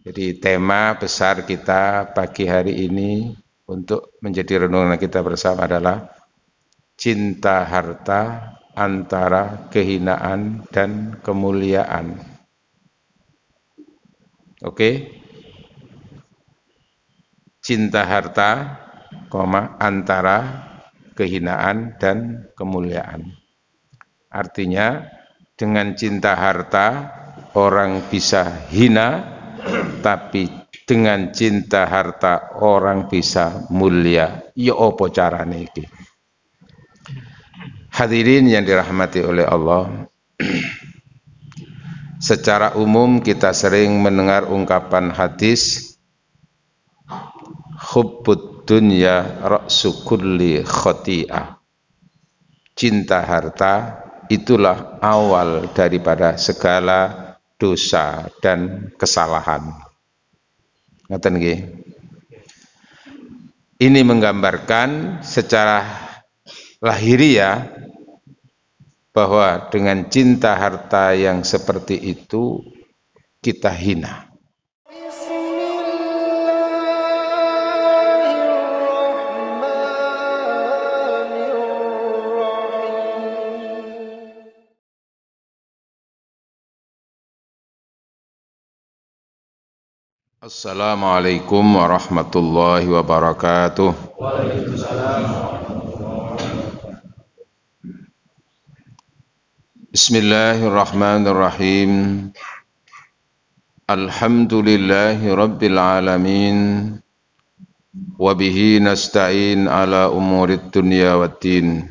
Jadi tema besar kita pagi hari ini untuk menjadi renungan kita bersama adalah cinta harta antara kehinaan dan kemuliaan. Oke? Cinta harta, antara kehinaan dan kemuliaan. Artinya dengan cinta harta orang bisa hina, tapi dengan cinta harta orang bisa mulia. Ya apa carane iki? Hadirin yang dirahmati oleh Allah, secara umum kita sering mendengar ungkapan hadis hubbud dunya ra'su kulli khati'ah. Cinta harta itulah awal daripada segala dosa dan kesalahan. Ngaten nggih. Ini menggambarkan secara lahiriah bahwa dengan cinta harta yang seperti itu kita hina. Assalamualaikum warahmatullahi wabarakatuh. Waalaikumsalam. Bismillahirrahmanirrahim. Alhamdulillahi rabbil alamin. Wabihi nasta'in ala umurid dunya waddin.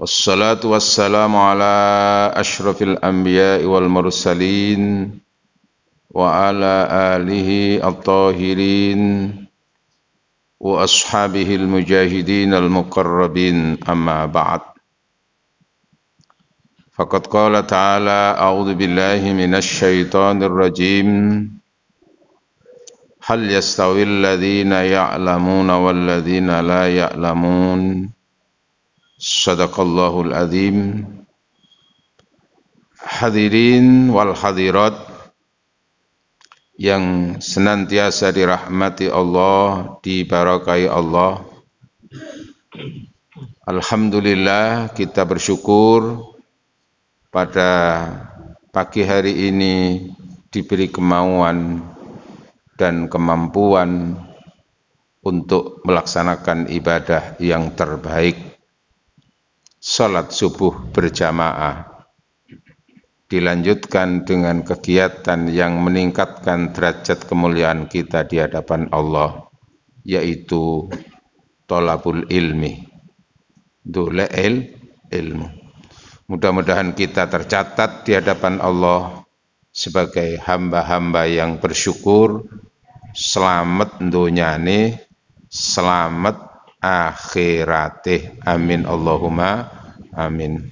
Wassalatu wassalamu ala ashrafil anbiya'i wal mursalin wa ala alihi at-tahirin wa ashabihi al-mujahidin al-muqarrabin amma ba'd. Faqad qala ta'ala a'udzu billahi minasy syaithanir rajim. Hal yastawil ladzina ya'lamuna wal ladzina la ya'lamun. Shadaqallahul azim. Hadirin wal hadirat yang senantiasa dirahmati Allah, diberkahi Allah. Alhamdulillah kita bersyukur pada pagi hari ini diberi kemauan dan kemampuan untuk melaksanakan ibadah yang terbaik, salat subuh berjamaah. Dilanjutkan dengan kegiatan yang meningkatkan derajat kemuliaan kita di hadapan Allah, yaitu thalabul ilmi, ilmu. Mudah-mudahan kita tercatat di hadapan Allah sebagai hamba-hamba yang bersyukur, selamat dunyane, selamat akhirate. Amin Allahumma amin.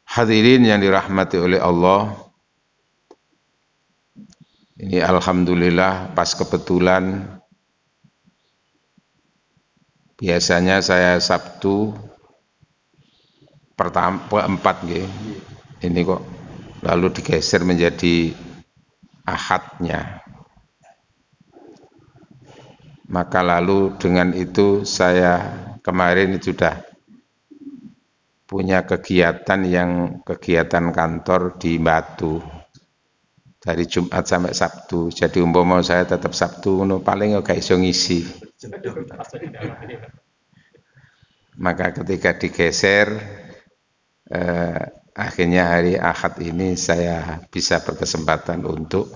Hadirin yang dirahmati oleh Allah, ini alhamdulillah pas kebetulan. Biasanya saya Sabtu keempat nggih. Ini kok lalu digeser menjadi Ahadnya. Maka lalu dengan itu saya kemarin sudah punya kegiatan kantor di Batu dari Jumat sampai Sabtu. Jadi umpama saya tetap Sabtu paling gak iso ngisi. Maka ketika digeser akhirnya hari Ahad ini saya bisa berkesempatan untuk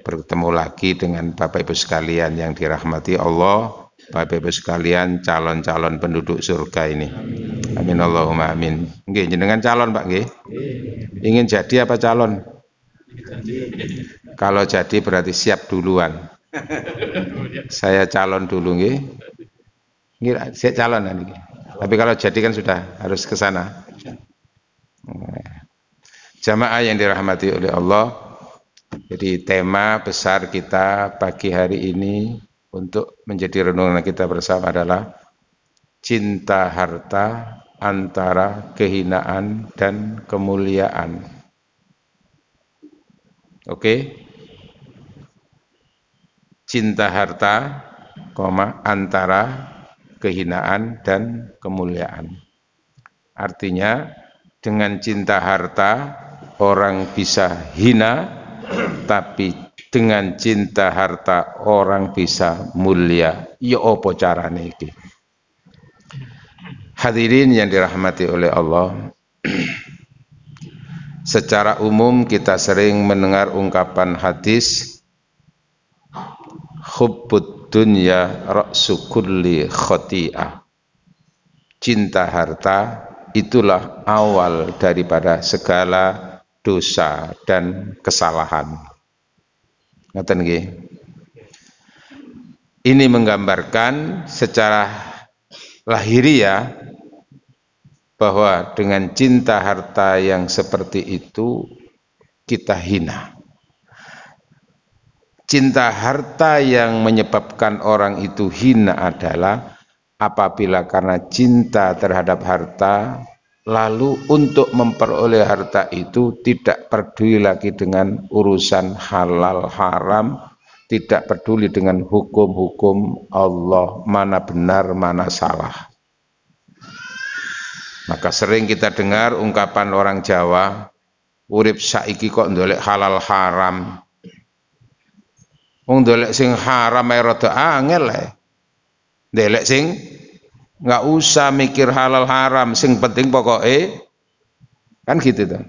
bertemu lagi dengan Bapak Ibu sekalian yang dirahmati Allah. Bapak Ibu sekalian, calon-calon penduduk surga ini. Amin Allahumma amin. Nggih, jenengan calon, Pak nggih? Ingin jadi apa calon? Kalau jadi berarti siap duluan. Saya calon dulu nggih. Nggih, saya calon nanti. Tapi kalau jadi kan sudah harus ke sana. Jamaah yang dirahmati oleh Allah. Jadi tema besar kita pagi hari ini untuk menjadi renungan kita bersama adalah cinta harta antara kehinaan dan kemuliaan. Oke. Cinta harta, antara kehinaan dan kemuliaan. Artinya dengan cinta harta orang bisa hina, tapi dengan cinta harta orang bisa mulia. Ya apa carane iki? Hadirin yang dirahmati oleh Allah, secara umum kita sering mendengar ungkapan hadis hubbud dunya ra'su kulli khati'ah. Cinta harta itulah awal daripada segala dosa dan kesalahan. Ngoten nggih. Ini menggambarkan secara lahiriah bahwa dengan cinta harta yang seperti itu kita hina. Cinta harta yang menyebabkan orang itu hina adalah apabila karena cinta terhadap harta, lalu untuk memperoleh harta itu tidak peduli lagi dengan urusan halal haram, tidak peduli dengan hukum-hukum Allah, mana benar, mana salah. Maka sering kita dengar ungkapan orang Jawa, urip saiki kok ndolek halal haram. Wong ndolek sing haram ae rada angel ae. Ndelek sing nggak usah mikir halal haram, sing penting pokoknya kan gitu tuh.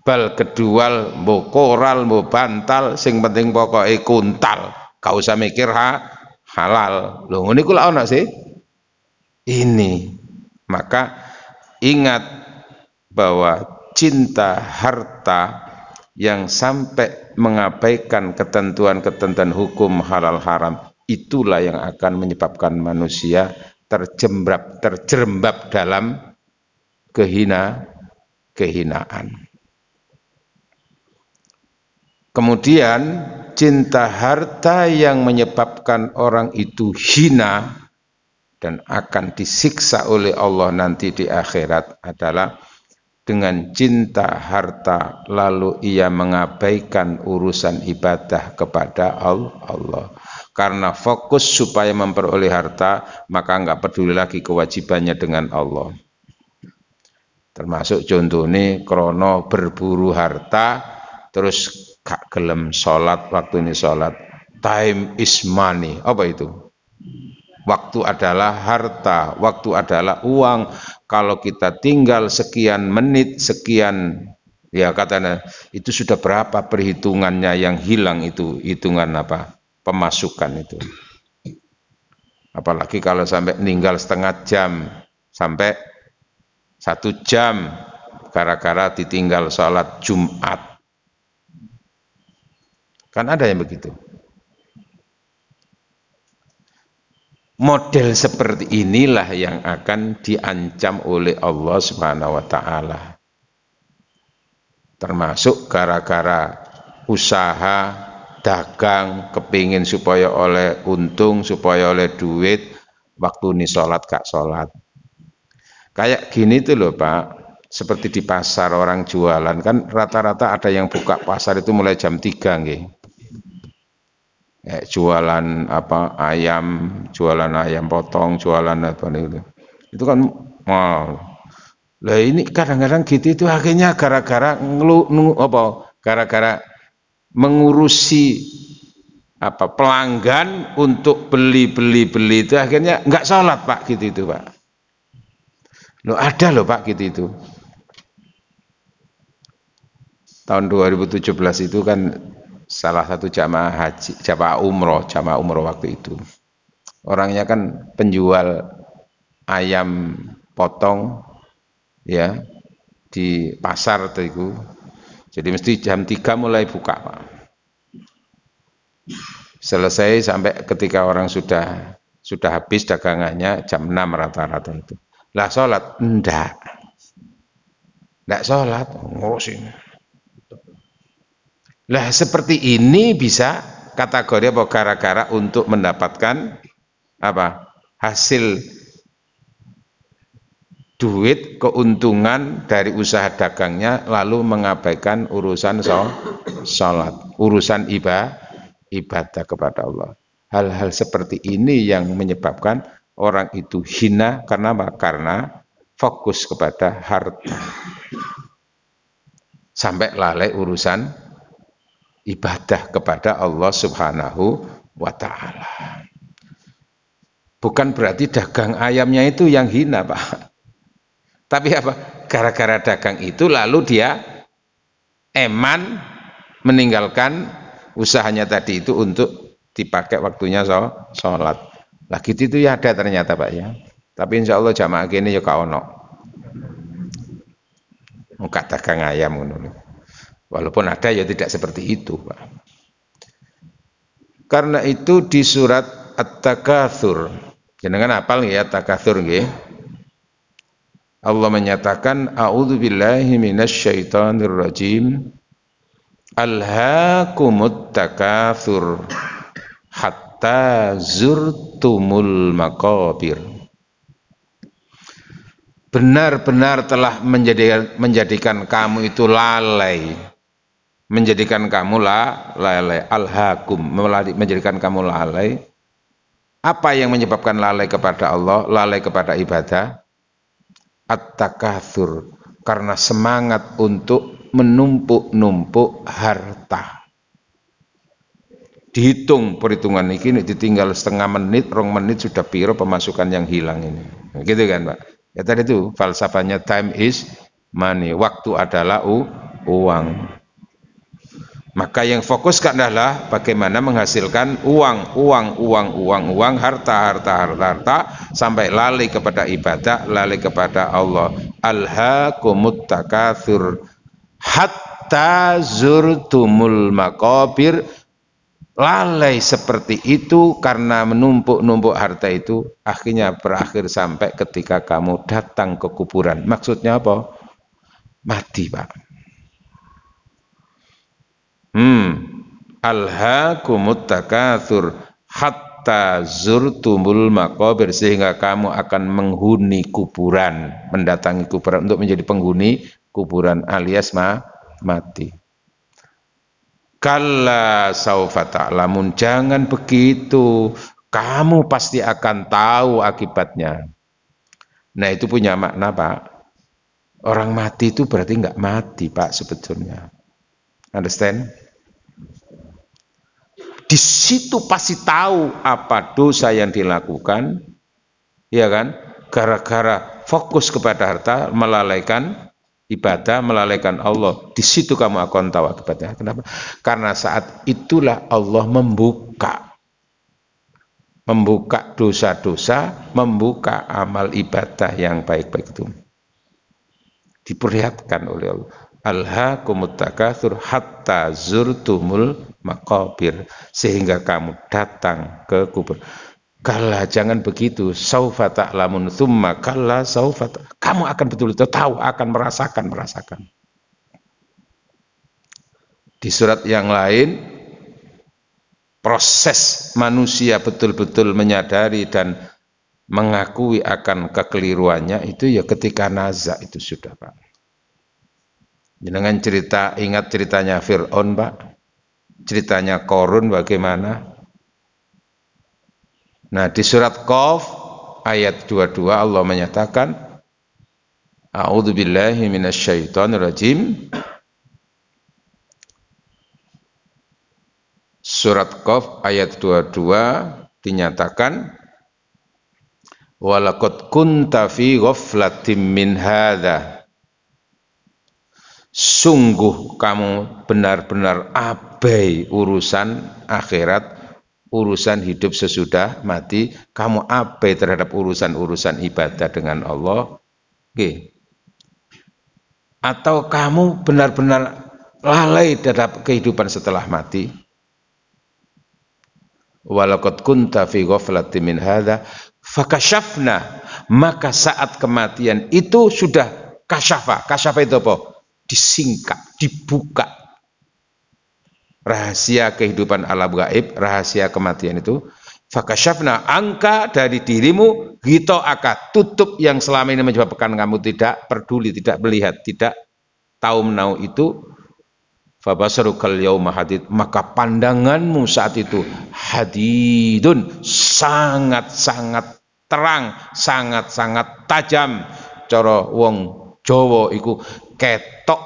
Bal kedual, mbok koral, mbok bantal, sing penting pokoknya kuntal. Gak usah mikir halal. Loh ngene iku lak ana sih. Ini. Maka ingat bahwa cinta harta yang sampai mengabaikan ketentuan-ketentuan hukum halal haram, itulah yang akan menyebabkan manusia terjerembab dalam kehinaan. Kemudian cinta harta yang menyebabkan orang itu hina dan akan disiksa oleh Allah nanti di akhirat adalah dengan cinta harta lalu ia mengabaikan urusan ibadah kepada Allah. Karena fokus supaya memperoleh harta, maka enggak peduli lagi kewajibannya dengan Allah. Termasuk contohnya krono berburu harta, terus gak gelem sholat, waktu ini sholat. Time is money. Apa itu? Waktu adalah harta, waktu adalah uang. Kalau kita tinggal sekian menit, sekian, ya katanya, itu sudah berapa perhitungannya yang hilang itu, hitungan apa? Pemasukan itu. Apalagi kalau sampai meninggal setengah jam, sampai 1 jam, gara-gara ditinggal sholat Jumat. Kan ada yang begitu. Model seperti inilah yang akan diancam oleh Allah Subhanahu wa Ta'ala. Termasuk gara-gara usaha, dagang, kepingin supaya oleh untung, supaya oleh duit, waktu ini sholat gak sholat. Kayak gini tuh loh Pak, seperti di pasar orang jualan, kan rata-rata ada yang buka pasar itu mulai jam 3 nggih. Jualan apa ayam potong, jualan apa itu. Itu kan mal. Lah ini kadang-kadang gitu itu akhirnya gara-gara gara-gara mengurusi apa pelanggan untuk beli itu akhirnya nggak sholat Pak gitu itu Pak. Loh ada loh Pak gitu itu. Tahun 2017 itu kan salah satu jamaah umroh waktu itu. Orangnya kan penjual ayam potong ya di pasar itu. Jadi mesti jam 3 mulai buka Pak. Selesai sampai ketika orang sudah habis dagangannya jam 6 rata-rata itu. Lah sholat? Enggak sholat, ngurusin. Lah seperti ini bisa kategori apa gara-gara untuk mendapatkan apa hasil duit, keuntungan dari usaha dagangnya, lalu mengabaikan urusan sholat, urusan ibadah kepada Allah. Hal-hal seperti ini yang menyebabkan orang itu hina. Karena apa? Karena fokus kepada harta sampai lalai urusan ibadah kepada Allah Subhanahu wa ta'ala. Bukan berarti dagang ayamnya itu yang hina, Pak. Tapi apa? Gara-gara dagang itu lalu dia eman meninggalkan usahanya tadi itu untuk dipakai waktunya sholat. Lah gitu itu ya ada ternyata, Pak ya. Tapi insya Allah jamaah gini ya kau ono. Muka dagang ayam ngono. Walaupun ada ya tidak seperti itu, Pak. Karena itu di surat At-Takatsur, jenengan hafal ya At-Takatsur nggih? Allah menyatakan a'udzubillahi minasyaitonir rajim. Alhaakumut takatsur hatta zurtumul maqabir. Benar-benar telah menjadikan kamu itu lalai. Menjadikan kamu lalai. Alhaakum, menjadikan kamu lalai. Apa yang menyebabkan lalai kepada Allah, lalai kepada ibadah? At-takatsur, karena semangat untuk menumpuk-numpuk harta. Dihitung perhitungan ini ditinggal setengah menit, 2 menit sudah piro pemasukan yang hilang ini. Gitu kan, Pak? Ya tadi itu falsafahnya time is money. Waktu adalah uang. Maka yang fokuskan adalah bagaimana menghasilkan uang, harta, sampai lalai kepada ibadah, lalai kepada Allah. Alhaakumut takatsur hatta zurtumul maqabir. Lalai seperti itu karena menumpuk-numpuk harta itu, akhirnya berakhir sampai ketika kamu datang ke kuburan. Maksudnya apa? Mati, Pak. Alhaakumut takatsur hatta zurtumul maqabir, sehingga kamu akan menghuni kuburan, mendatangi kuburan untuk menjadi penghuni kuburan alias mati. Kalla saufa ta'lamun, jangan begitu, kamu pasti akan tahu akibatnya. Nah itu punya makna, Pak. Orang mati itu berarti nggak mati, Pak, sebetulnya. Understand? Di situ pasti tahu apa dosa yang dilakukan, ya kan? Gara-gara fokus kepada harta, melalaikan ibadah, melalaikan Allah. Di situ kamu akan tahu akibatnya. Kenapa? Karena saat itulah Allah membuka dosa-dosa, membuka amal ibadah yang baik-baik itu. Diperlihatkan oleh Allah. Alhaakumut takatsur hatta zurtumul maqabir, sehingga kamu datang ke kubur. Kalla, jangan begitu. Saufa ta'lamun, tsumma kalla saufa. Kamu akan betul-betul tahu, akan merasakan. Di surat yang lain, proses manusia betul-betul menyadari dan mengakui akan kekeliruannya itu ya ketika nazak itu sudah, Pak. Jangan ingat ceritanya Fir'aun, Pak. Ceritanya Qarun bagaimana? Nah, di surat Qaf ayat 22 Allah menyatakan a'udzubillahi minasyaitonirrajim. Surat Qaf ayat 22 dinyatakan walaqad kunta fi ghaflatin min hadza. Sungguh kamu benar-benar abai urusan akhirat, urusan hidup sesudah mati, kamu abai terhadap urusan-urusan ibadah dengan Allah. Oke. Atau kamu benar-benar lalai terhadap kehidupan setelah mati. Walaqad kunta fi ghaflatin min hadza fakashafna, maka saat kematian itu sudah kasyafa. Kasyafa itu apa? Disingkap, dibuka rahasia kehidupan alam gaib, rahasia kematian itu. Fakasyafna angka dari dirimu ghita'aka, tutup yang selama ini menyebabkan kamu tidak peduli, tidak melihat, tidak tahu menau itu. Fabasarukal yauma hadid, maka pandanganmu saat itu hadidun, sangat-sangat terang, sangat-sangat tajam. Cara wong Jawa iku ketok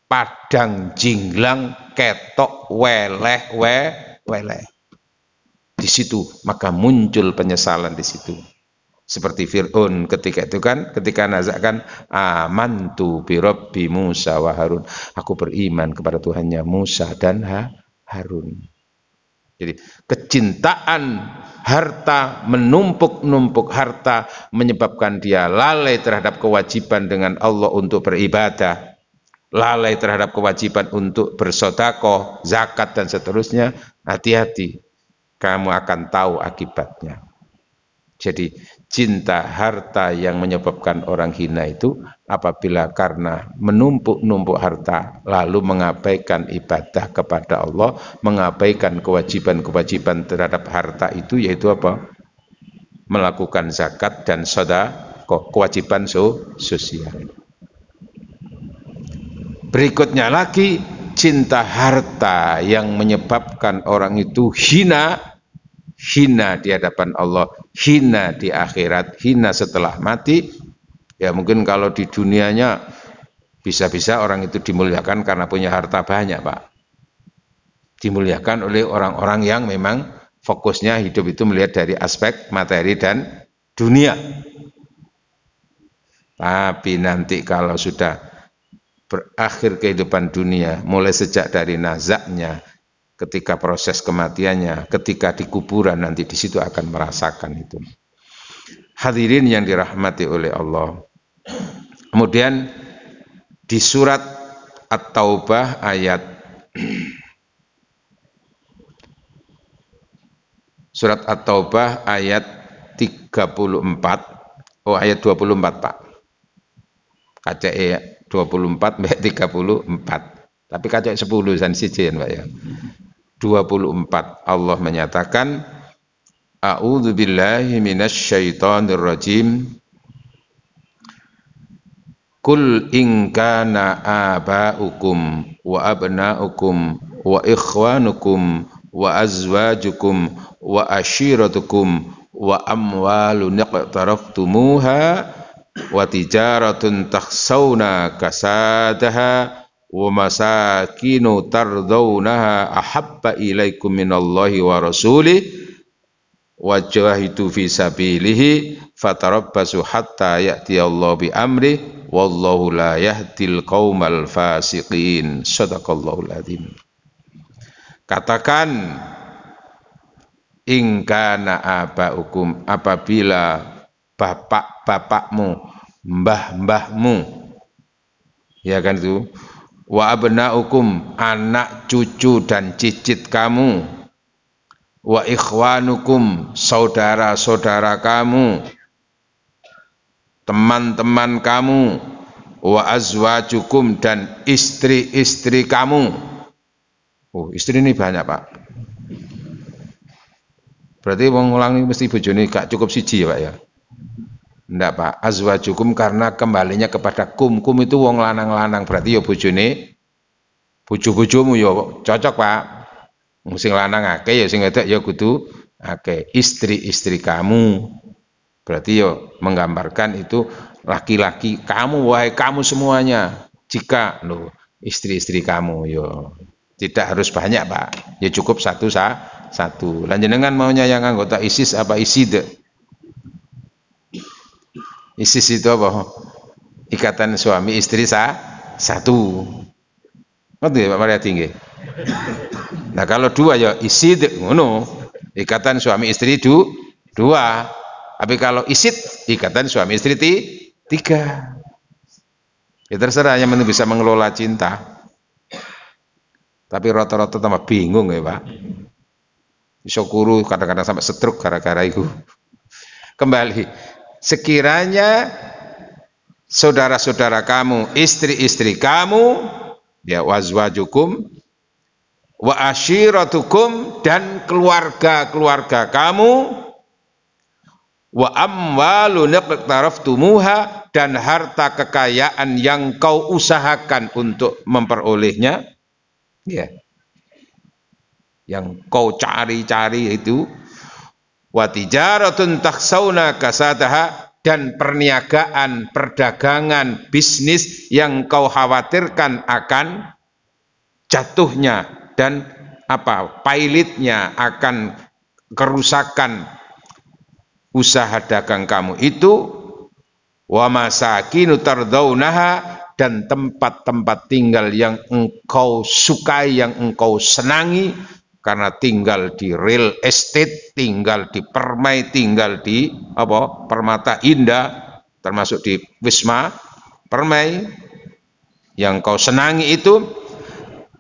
padang jinglang, ketok weleh. Di situ maka muncul penyesalan di situ. Seperti Fir'aun ketika itu kan, ketika nazakkan amantu bi Rabbi Musa wa Harun, aku beriman kepada Tuhannya Musa dan Harun. Jadi kecintaan harta, menumpuk-numpuk harta menyebabkan dia lalai terhadap kewajiban dengan Allah untuk beribadah, lalai terhadap kewajiban untuk bersedekah, zakat dan seterusnya. Hati-hati, kamu akan tahu akibatnya. Jadi cinta harta yang menyebabkan orang hina itu apabila karena menumpuk-numpuk harta lalu mengabaikan ibadah kepada Allah, mengabaikan kewajiban-kewajiban terhadap harta itu, yaitu apa? Melakukan zakat dan sedekah, kewajiban sosial. Berikutnya lagi, cinta harta yang menyebabkan orang itu hina di hadapan Allah, hina di akhirat, hina setelah mati. Ya mungkin kalau di dunianya bisa-bisa orang itu dimuliakan karena punya harta banyak, Pak. Dimuliakan oleh orang-orang yang memang fokusnya hidup itu melihat dari aspek materi dan dunia. Tapi nanti kalau sudah berakhir kehidupan dunia, mulai sejak dari nazaknya, ketika proses kematiannya, ketika di kuburan, nanti di situ akan merasakan itu. Hadirin yang dirahmati oleh Allah. Kemudian di surat At-Taubah ayat surat At-Taubah ayat 34, ayat 24, Pak. KCE 24 sampai 34. Tapi KCE 10 dan sijian, Pak ya. 24 Allah menyatakan a'udzu billahi minasyaitonir rajim kul in kana aba'ukum wa abna'ukum wa ikhwanukum wa azwajukum wa ashiratukum wa amwalun iqtaraftumuha wa tijaratun takhsawna kasadaha wa masakinu tardawnaha ahabba ilaikum minallahi wa rasulih wa jahidu fi sabilihi fatarabbasu hatta ya'tiyallahu bi amri wallahu la yahdil qaumal fasiqin. Shadaqallahul adzim. Katakan in kana abaukum, apabila bapak-bapakmu, mbah-mbahmu, ya kan itu, wa abnaukum, anak cucu dan cicit kamu, wa ikhwanukum, saudara-saudara kamu, teman-teman kamu, wa azwajukum, dan istri-istri kamu. Oh, istri ini banyak, Pak. Berarti wong ulang mesti bojone gak cukup siji ya, Pak ya. Enggak, Pak, azwajukum karena kembalinya kepada kum itu wong lanang-lanang, berarti ya bojone, bojo-bojomu ya cocok, Pak. Sing lanang akeh ya sing wedok ya kudu akeh. Istri-istri kamu, berarti ya menggambarkan itu laki-laki kamu, wahai kamu semuanya. Jika istri-istri kamu ya tidak harus banyak, Pak, ya cukup satu. Lanjenengan maunya yang anggota ISIS apa ISID? ISIS itu apa? Ikatan suami istri satu. Ngerti Pak Maria Tinggi? Nah kalau dua ya ISID, ngono. Ikatan suami istri dua. Tapi kalau ISID, ikatan suami istri tiga. Ya terserah yang penting bisa mengelola cinta. Tapi rata-rata tambah bingung ya, Pak. Iso kuru kadang-kadang sampai stroke gara-gara itu. Kembali, sekiranya saudara-saudara kamu, istri-istri kamu, ya wazwajukum, wa ashiratukum, dan keluarga-keluarga kamu, wa amwalun iqtaraftumuha, dan harta kekayaan yang kau usahakan untuk memperolehnya, ya, yang kau cari-cari itu, wa tijaratun takhsawna kasadaha, dan perniagaan, perdagangan, bisnis yang kau khawatirkan akan jatuhnya dan pailitnya, akan kerusakan usaha dagang kamu itu, wa masakinu tardaunaha, dan tempat-tempat tinggal yang engkau sukai, yang engkau senangi, karena tinggal di real estate, tinggal di Permai, tinggal di Permata Indah, termasuk di Wisma Permai, yang kau senangi itu,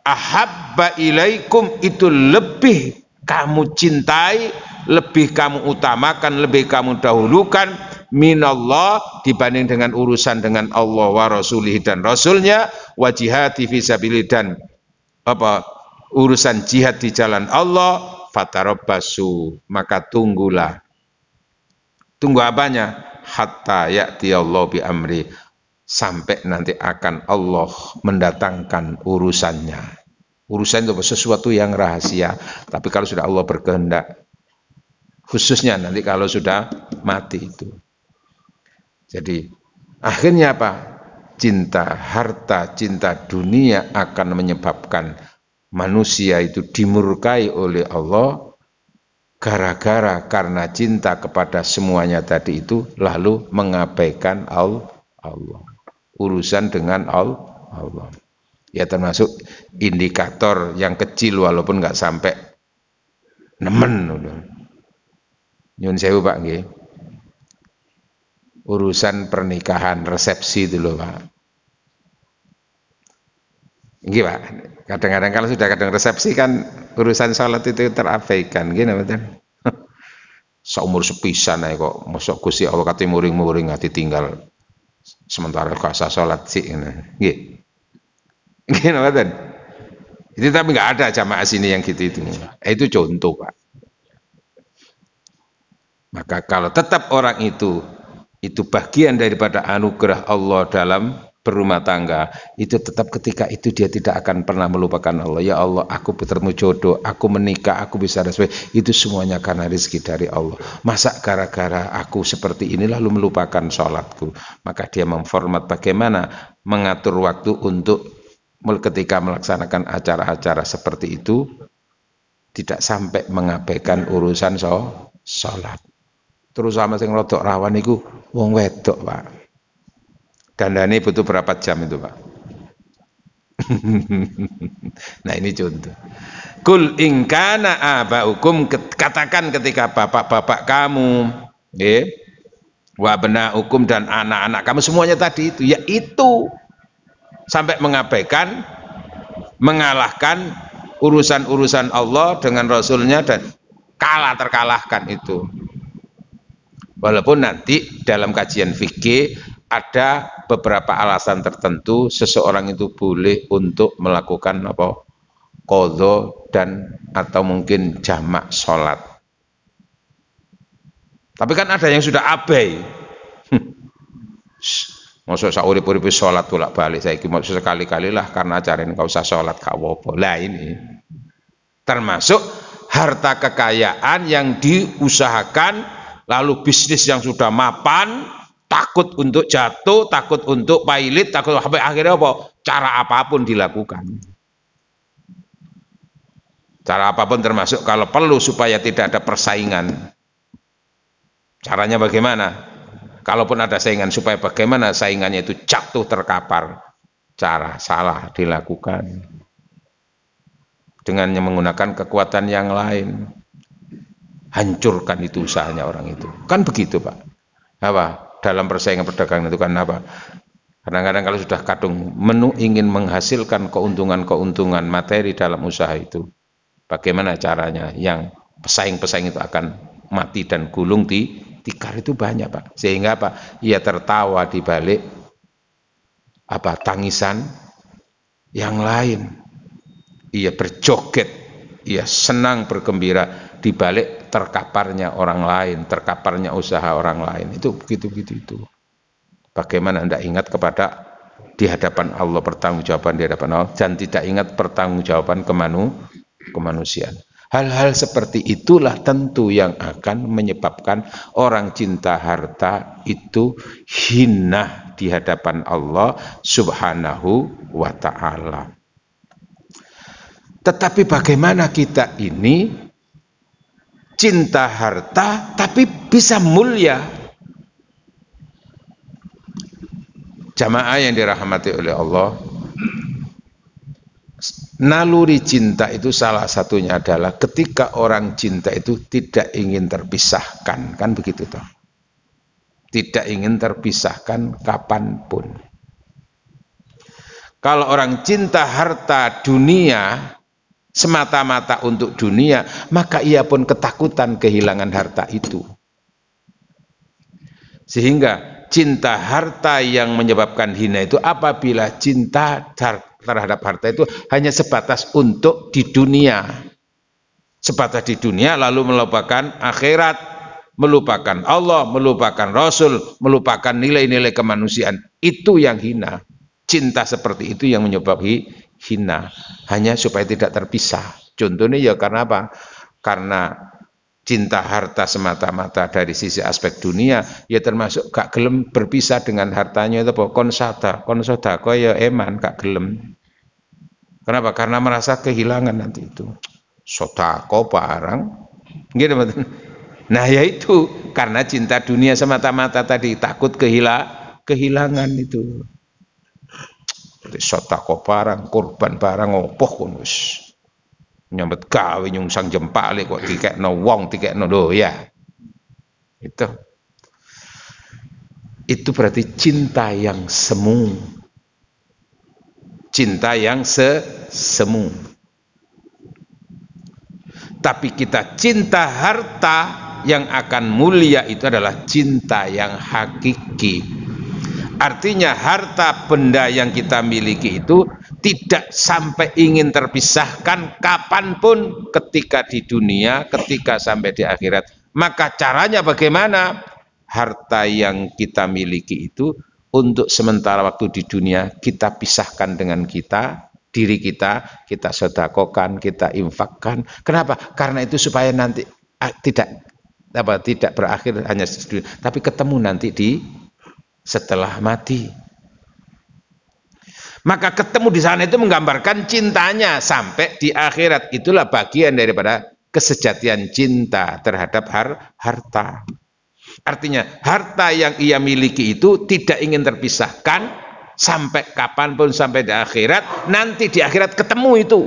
ahabba ilaikum, itu lebih kamu cintai, lebih kamu utamakan, lebih kamu dahulukan, minallah, dibanding dengan urusan dengan Allah wa rasulih dan rasulnya, wa jihadi fisabilillah, dan urusan jihad di jalan Allah, fatarabbasu, maka tunggulah. Tunggu apanya? Hatta ya'ti Allah bi amri, sampai nanti akan Allah mendatangkan urusannya. Urusan itu sesuatu yang rahasia, tapi kalau sudah Allah berkehendak, khususnya nanti kalau sudah mati itu. Jadi akhirnya apa? Cinta harta, cinta dunia akan menyebabkan manusia itu dimurkai oleh Allah, gara-gara karena cinta kepada semuanya tadi itu, lalu mengabaikan Allah, urusan dengan Allah. Ya, termasuk indikator yang kecil walaupun nggak sampai nemen. Nyun sewu Pak nggih. Urusan pernikahan, resepsi itu loh Pak. Nggih Pak. Kadang-kadang kalau sudah kadang resepsi kan urusan sholat itu terabaikan, gini betul. Seumur sepisan ae kok mosok Gusti Allah kate muring-muring ditinggal sementara kasa sholat sih, nggih. Gini betul. Itu tapi nggak ada jamaah sini yang gitu itu. Itu contoh Pak. Maka kalau tetap orang itu bagian daripada anugerah Allah dalam berumah tangga, itu tetap ketika itu dia tidak akan pernah melupakan Allah. Ya Allah, aku bertemu jodoh, aku menikah, aku bisa respect, itu semuanya karena rezeki dari Allah. Masa gara-gara aku seperti ini lalu melupakan sholatku? Maka dia memformat bagaimana mengatur waktu untuk ketika melaksanakan acara-acara seperti itu tidak sampai mengabaikan urusan sholat. Terus sama sing rodok rawan iku wong wedok Pak. Dandane butuh berapa jam itu Pak? Nah ini contoh. Kul ingkana abaukum, katakan ketika bapak-bapak kamu, wa benaukum, dan anak-anak kamu semuanya tadi itu, yaitu sampai mengabaikan, mengalahkan urusan-urusan Allah dengan Rasulnya dan terkalahkan itu. Walaupun nanti dalam kajian fikih ada beberapa alasan tertentu seseorang itu boleh untuk melakukan qadha dan atau mungkin jamak sholat. Tapi kan ada yang sudah abai. Maksud saurip-uripe sholat bolak-balik, saiki maksud sekali-kali lah karena acara ini kau usah sholat kawopo. Lah ini termasuk harta kekayaan yang diusahakan, lalu bisnis yang sudah mapan, takut untuk jatuh, takut untuk pailit, takut sampai akhirnya cara apapun dilakukan. Cara apapun termasuk kalau perlu supaya tidak ada persaingan. Caranya bagaimana? Kalaupun ada saingan, supaya bagaimana saingannya itu jatuh terkapar. Cara salah dilakukan dengan menggunakan kekuatan yang lain. Hancurkan itu usahanya orang itu. Kan begitu Pak. Dalam persaingan perdagangan itu kan kadang-kadang kalau sudah kadung ingin menghasilkan keuntungan-keuntungan materi dalam usaha itu, bagaimana caranya yang pesaing-pesaing itu akan mati dan gulung tikar itu banyak Pak. Sehingga ia tertawa di balik tangisan yang lain. ia berjoget, ia senang bergembira di balik terkaparnya orang lain, terkaparnya usaha orang lain. Itu begitu-begitu itu. Bagaimana Anda ingat kepada di hadapan Allah, pertanggungjawaban di hadapan Allah, dan tidak ingat pertanggungjawaban kemanusiaan. Hal-hal seperti itulah tentu yang akan menyebabkan orang cinta harta itu hina di hadapan Allah Subhanahu wa ta'ala. Tetapi bagaimana kita ini cinta harta tapi bisa mulia? Jamaah yang dirahmati oleh Allah, naluri cinta itu salah satunya adalah ketika orang cinta itu tidak ingin terpisahkan, kan begitu toh? Tidak ingin terpisahkan kapanpun. Kalau orang cinta harta dunia semata-mata untuk dunia, maka ia pun ketakutan kehilangan harta itu. Sehingga cinta harta yang menyebabkan hina itu apabila cinta terhadap harta itu hanya sebatas untuk di dunia. Sebatas di dunia lalu melupakan akhirat, melupakan Allah, melupakan Rasul, melupakan nilai-nilai kemanusiaan. Itu yang hina. Cinta seperti itu yang menyebabkan hina. Hanya supaya tidak terpisah. Contohnya ya karena apa? Karena cinta harta semata-mata dari sisi aspek dunia, ya termasuk gak gelem berpisah dengan hartanya itu apa? Konsodako ya eman gak gelem. Kenapa? Karena merasa kehilangan nanti itu. Sodako barang, gitu betul. Nah ya itu karena cinta dunia semata-mata tadi, takut kehilangan itu. Sodako barang, kurban barang, opoh kunus. Nyambet gawe nyungsang jempale kok dikekno wong dikekno lho ya. Itu berarti cinta yang semu. Cinta yang semu. Tapi kita cinta harta yang akan mulia itu adalah cinta yang hakiki. Artinya harta benda yang kita miliki itu tidak sampai ingin terpisahkan kapanpun, ketika di dunia, ketika sampai di akhirat. Maka caranya bagaimana? Harta yang kita miliki itu untuk sementara waktu di dunia kita pisahkan dengan diri kita sedekahkan, kita infakkan. Kenapa? Karena itu supaya nanti tidak berakhir hanya di dunia, tapi ketemu nanti setelah mati. Maka ketemu di sana itu menggambarkan cintanya sampai di akhirat. Itulah bagian daripada kesejatian cinta terhadap harta. Artinya harta yang ia miliki itu tidak ingin terpisahkan sampai kapanpun, sampai di akhirat. Nanti di akhirat ketemu itu.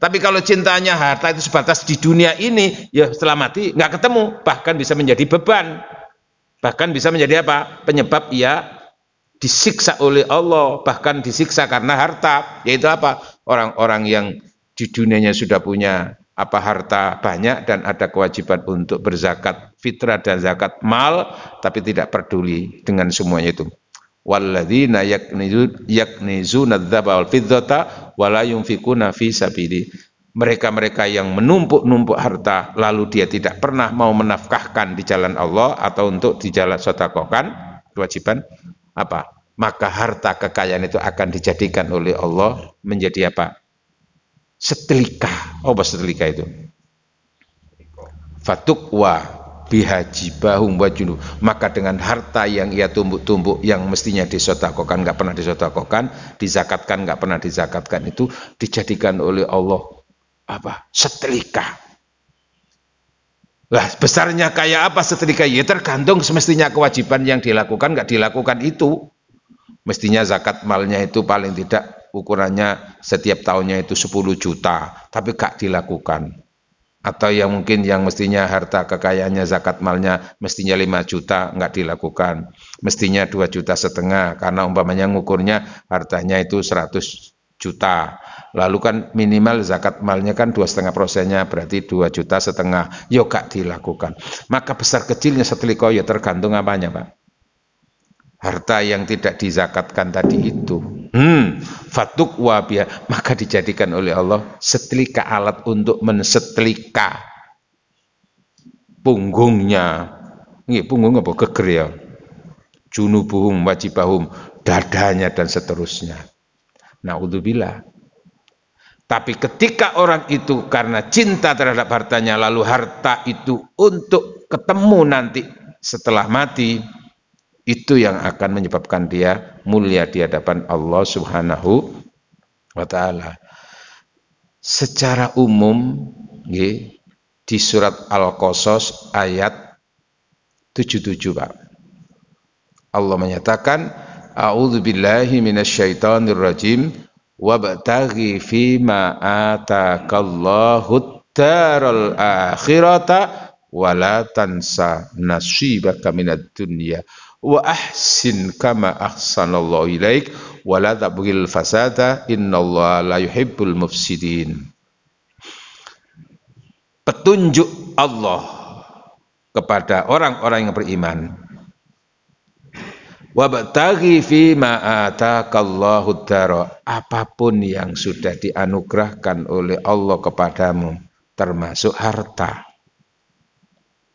Tapi kalau cintanya harta itu sebatas di dunia ini, ya setelah mati nggak ketemu, bahkan bisa menjadi beban. Bahkan bisa menjadi apa? Penyebab ia disiksa oleh Allah, bahkan disiksa karena harta. Yaitu apa? Orang-orang yang di dunianya sudah punya harta banyak dan ada kewajiban untuk berzakat fitrah dan zakat mal, tapi tidak peduli dengan semuanya itu. Walladzina yaknizuna dzaba wal fiddata wa la yunfikuna fi sabili. Mereka-mereka yang menumpuk-numpuk harta lalu dia tidak pernah mau menafkahkan di jalan Allah atau untuk di jalan sedekahkan, kewajiban apa? Maka harta kekayaan itu akan dijadikan oleh Allah menjadi apa? Setrika. Oh, setrika itu. Fatukwa bihajibahum wajunu. Maka dengan harta yang ia tumbuk-tumbuk yang mestinya disedekahkan nggak pernah disedekahkan, dizakatkan nggak pernah dizakatkan, itu dijadikan oleh Allah setrika. Lah besarnya kayak apa setrika? Ya tergantung semestinya kewajiban yang dilakukan nggak dilakukan itu. Mestinya zakat malnya itu paling tidak ukurannya setiap tahunnya itu 10 juta, tapi nggak dilakukan. Atau yang mungkin yang mestinya harta kekayaannya zakat malnya mestinya 5 juta nggak dilakukan. Mestinya 2,5 juta karena umpamanya ngukurnya hartanya itu 100 juta. Lalu kan minimal zakat malnya kan 2,5%-nya, berarti 2,5 juta. Yo gak dilakukan. Maka besar kecilnya setrika ya tergantung apanya, Pak. Harta yang tidak dizakatkan tadi itu. Fatuk wabia, maka dijadikan oleh Allah setrika, alat untuk mensetrika punggungnya. Nggih, punggung apa geger ya? Junubuhum wajibahum, dadanya dan seterusnya. Naudzubillah. Tapi ketika orang itu karena cinta terhadap hartanya, lalu harta itu untuk ketemu nanti setelah mati, itu yang akan menyebabkan dia mulia di hadapan Allah Subhanahu wa ta'ala. Secara umum di surat Al-Qasas ayat 77, Pak, Allah menyatakan, a'udzubillahi minasyaitonir rajim, wabtaghi fima atakallahu daral akhirata wala tansa nasibaka minad dunya wa ahsin kama ahsanallahu ilaik wala tabghil fasada innallaha la yuhibbul mufsidin. Petunjuk Allah kepada orang-orang yang beriman. Wabtaghi fima atakallahu dara, apapun yang sudah dianugerahkan oleh Allah kepadamu, termasuk harta.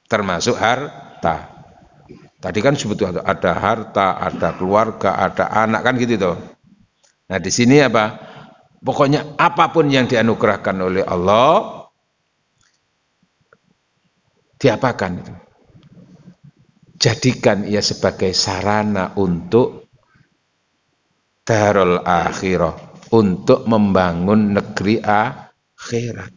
Termasuk harta. Tadi kan sebetulnya ada harta, ada keluarga, ada anak, kan gitu toh. Nah, di sini apa? Pokoknya apapun yang dianugerahkan oleh Allah, diapakan itu? Jadikan ia sebagai sarana untuk darul akhirah, untuk membangun negeri akhirat.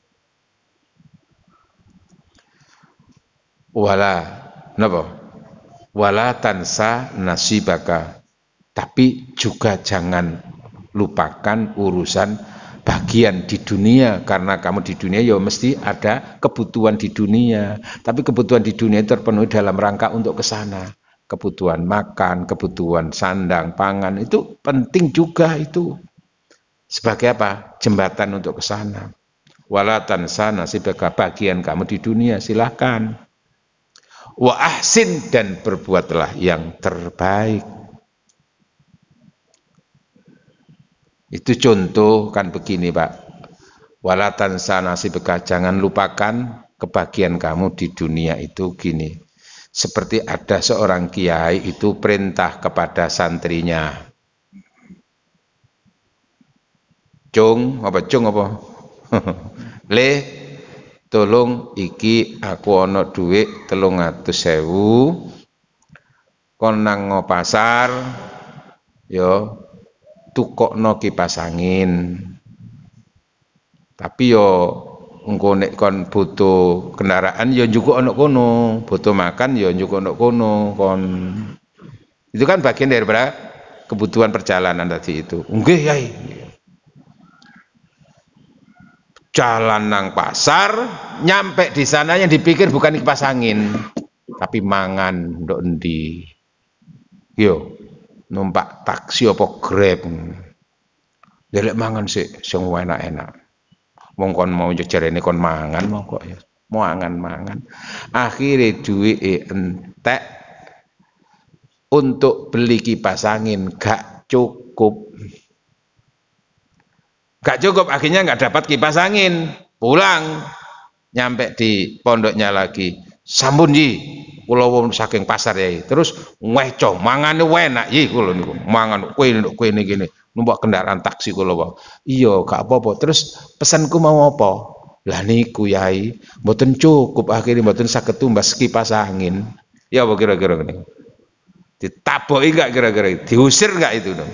Wala tansa nasibaka, tapi juga jangan lupakan urusan bagian di dunia, karena kamu di dunia ya mesti ada kebutuhan di dunia, tapi kebutuhan di dunia terpenuhi dalam rangka untuk ke sana. Kebutuhan makan, kebutuhan sandang, pangan, itu penting juga itu. Sebagai apa? Jembatan untuk ke sana. Wala tansa nasibaka, bagian kamu di dunia silahkan. Wa ahsin, dan berbuatlah yang terbaik. Itu contoh kan begini, Pak. Wala tansa nasibaka, jangan lupakan kebahagiaan kamu di dunia itu gini. Seperti ada seorang kiai itu perintah kepada santrinya. Cung apa? Le, tolong iki aku ono duit 300.000, kon nang pasar yo tukokno kipas angin. Tapi yo engko nek kon butuh kendaraan yo njukuk ono kono, butuh makan yo njukuk ono kono kon. Itu kan bagian daripada kebutuhan perjalanan tadi itu. Nggih, Yai. Jalan nang pasar, nyampe di sana yang dipikir bukan kipas angin, tapi mangan ndok endi. Yo, numpak taksi apa Grab. Delek mangan sih sing enak-enak. Wong kon mau jejerene kon mangan mongko ya. Mangan. Akhire duwike entek untuk beli kipas angin, gak cukup. Gak cukup, akhirnya nggak dapat kipas angin. Pulang, nyampe di pondoknya lagi. Sampun ji, kula saking pasar ya. Terus weco, mangan enak ji kula niku. Mangan kue gini. Numpak kendaraan taksi kula wae. Iya, gak apa-apa. Terus pesanku mau apa? Lah niku Yai, mboten cukup, akhirnya mboten saged tumbas kipas angin. Ya apa kira-kira niku? Ditaboki enggak kira-kira? Diusir enggak itu dong?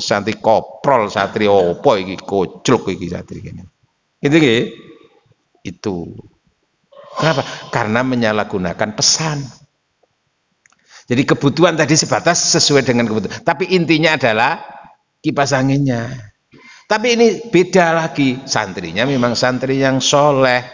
Santri koprol, satri opo iki, kocluk iki satri gini. Itu. Kenapa? Karena menyalahgunakan pesan. Jadi kebutuhan tadi sebatas sesuai dengan kebutuhan. Tapi intinya adalah kipas anginnya. Tapi ini beda lagi. Santrinya memang santri yang soleh.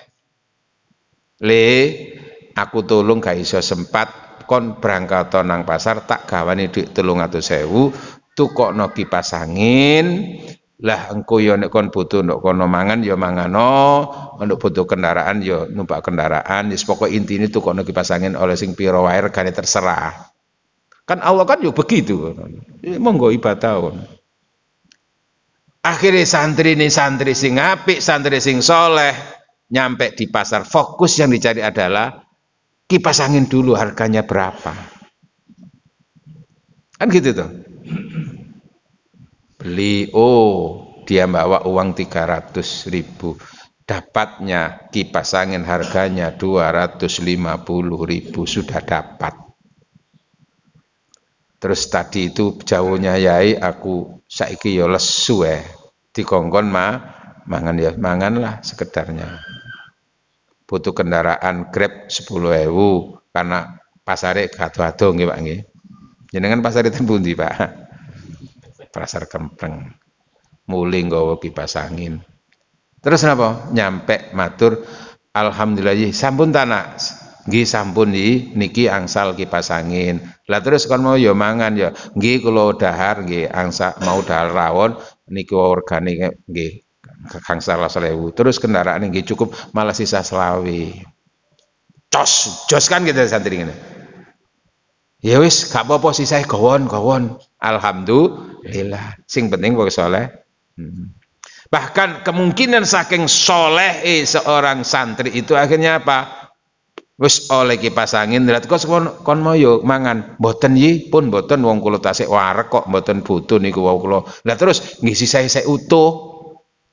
Aku tolong gak iso sempat kon berangkat nang pasar tak gawani duit 300.000. Tukokno kipas angin, lah engko yo nek kon butuh ndok kono mangan yo mangano, ndok butuh kendaraan yo numpak kendaraan, wis pokoke intine tukokno kipas angin oleh sing pira wae regane terserah. Kan Allah kan yo begitu. Monggo ibadah. Akhirnya santri ini santri sing apik, santri sing soleh, nyampe di pasar, fokus yang dicari adalah kipas angin dulu harganya berapa. Kan gitu tuh. Beli, dia bawa uang 300.000. Dapatnya kipas angin harganya 250.000 sudah dapat. Terus tadi itu jauhnya yai aku saiki yo lesu dikongkon mangan ya mangan lah sekedarnya. Butuh kendaraan Grab 10.000 karena pasare gado-gado nggih Pak nggih. Jenengan pasare ten pundi Pak? Pasar Kempreng. Muli nggawa kipas angin. Terus napa? Nyampe matur alhamdulillah sampun tanak. Nggih sampun niki angsal kipas angin. Lah terus kon mau ya mangan ya. Nggih kula dahar nggih angsa mau dahar rawon niki organik nggih angsal 1.000. Terus kendaraan nggih cukup malah sisa 20. Jos kan gitu santri ngene. Ya wis gak apa-apa sisae gawon. Alhamdulillah. Sing penting kok soleh. Bahkan kemungkinan saking soleh seorang santri itu akhirnya apa? Wis oleh kipas angin, lihat kok kon mau yo mangan, boten pun boten wong kula tasik warek kok boten butuh niku wau kula. Lah terus ngisi saya utuh.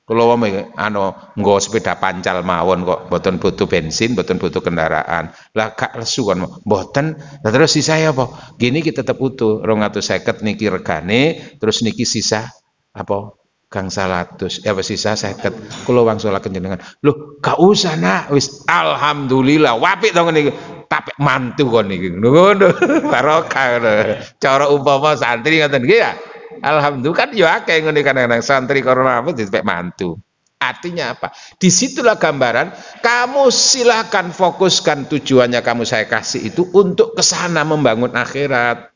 Kula wame nggo sepeda pancal mawon kok boten butuh bensin, boten butuh kendaraan. Lah gak lesu kon boten. Lah terus sisa apa? Gini kita tetep utuh 250 niki regane, terus niki sisa apa? Kang 100 ya wis sisa 50 kula wangsulaken jenengan lho gak usah nak wis alhamdulillah apik to ngene iki tapi mantu kon iki ngono barokah ngono cara umpama santri ngoten nggih ya alhamdulillah kan ya akeh ngene kadang-kadang santri corona apa dipek mantu artinya apa disitulah gambaran kamu silakan fokuskan tujuannya kamu saya kasih itu untuk kesana membangun akhirat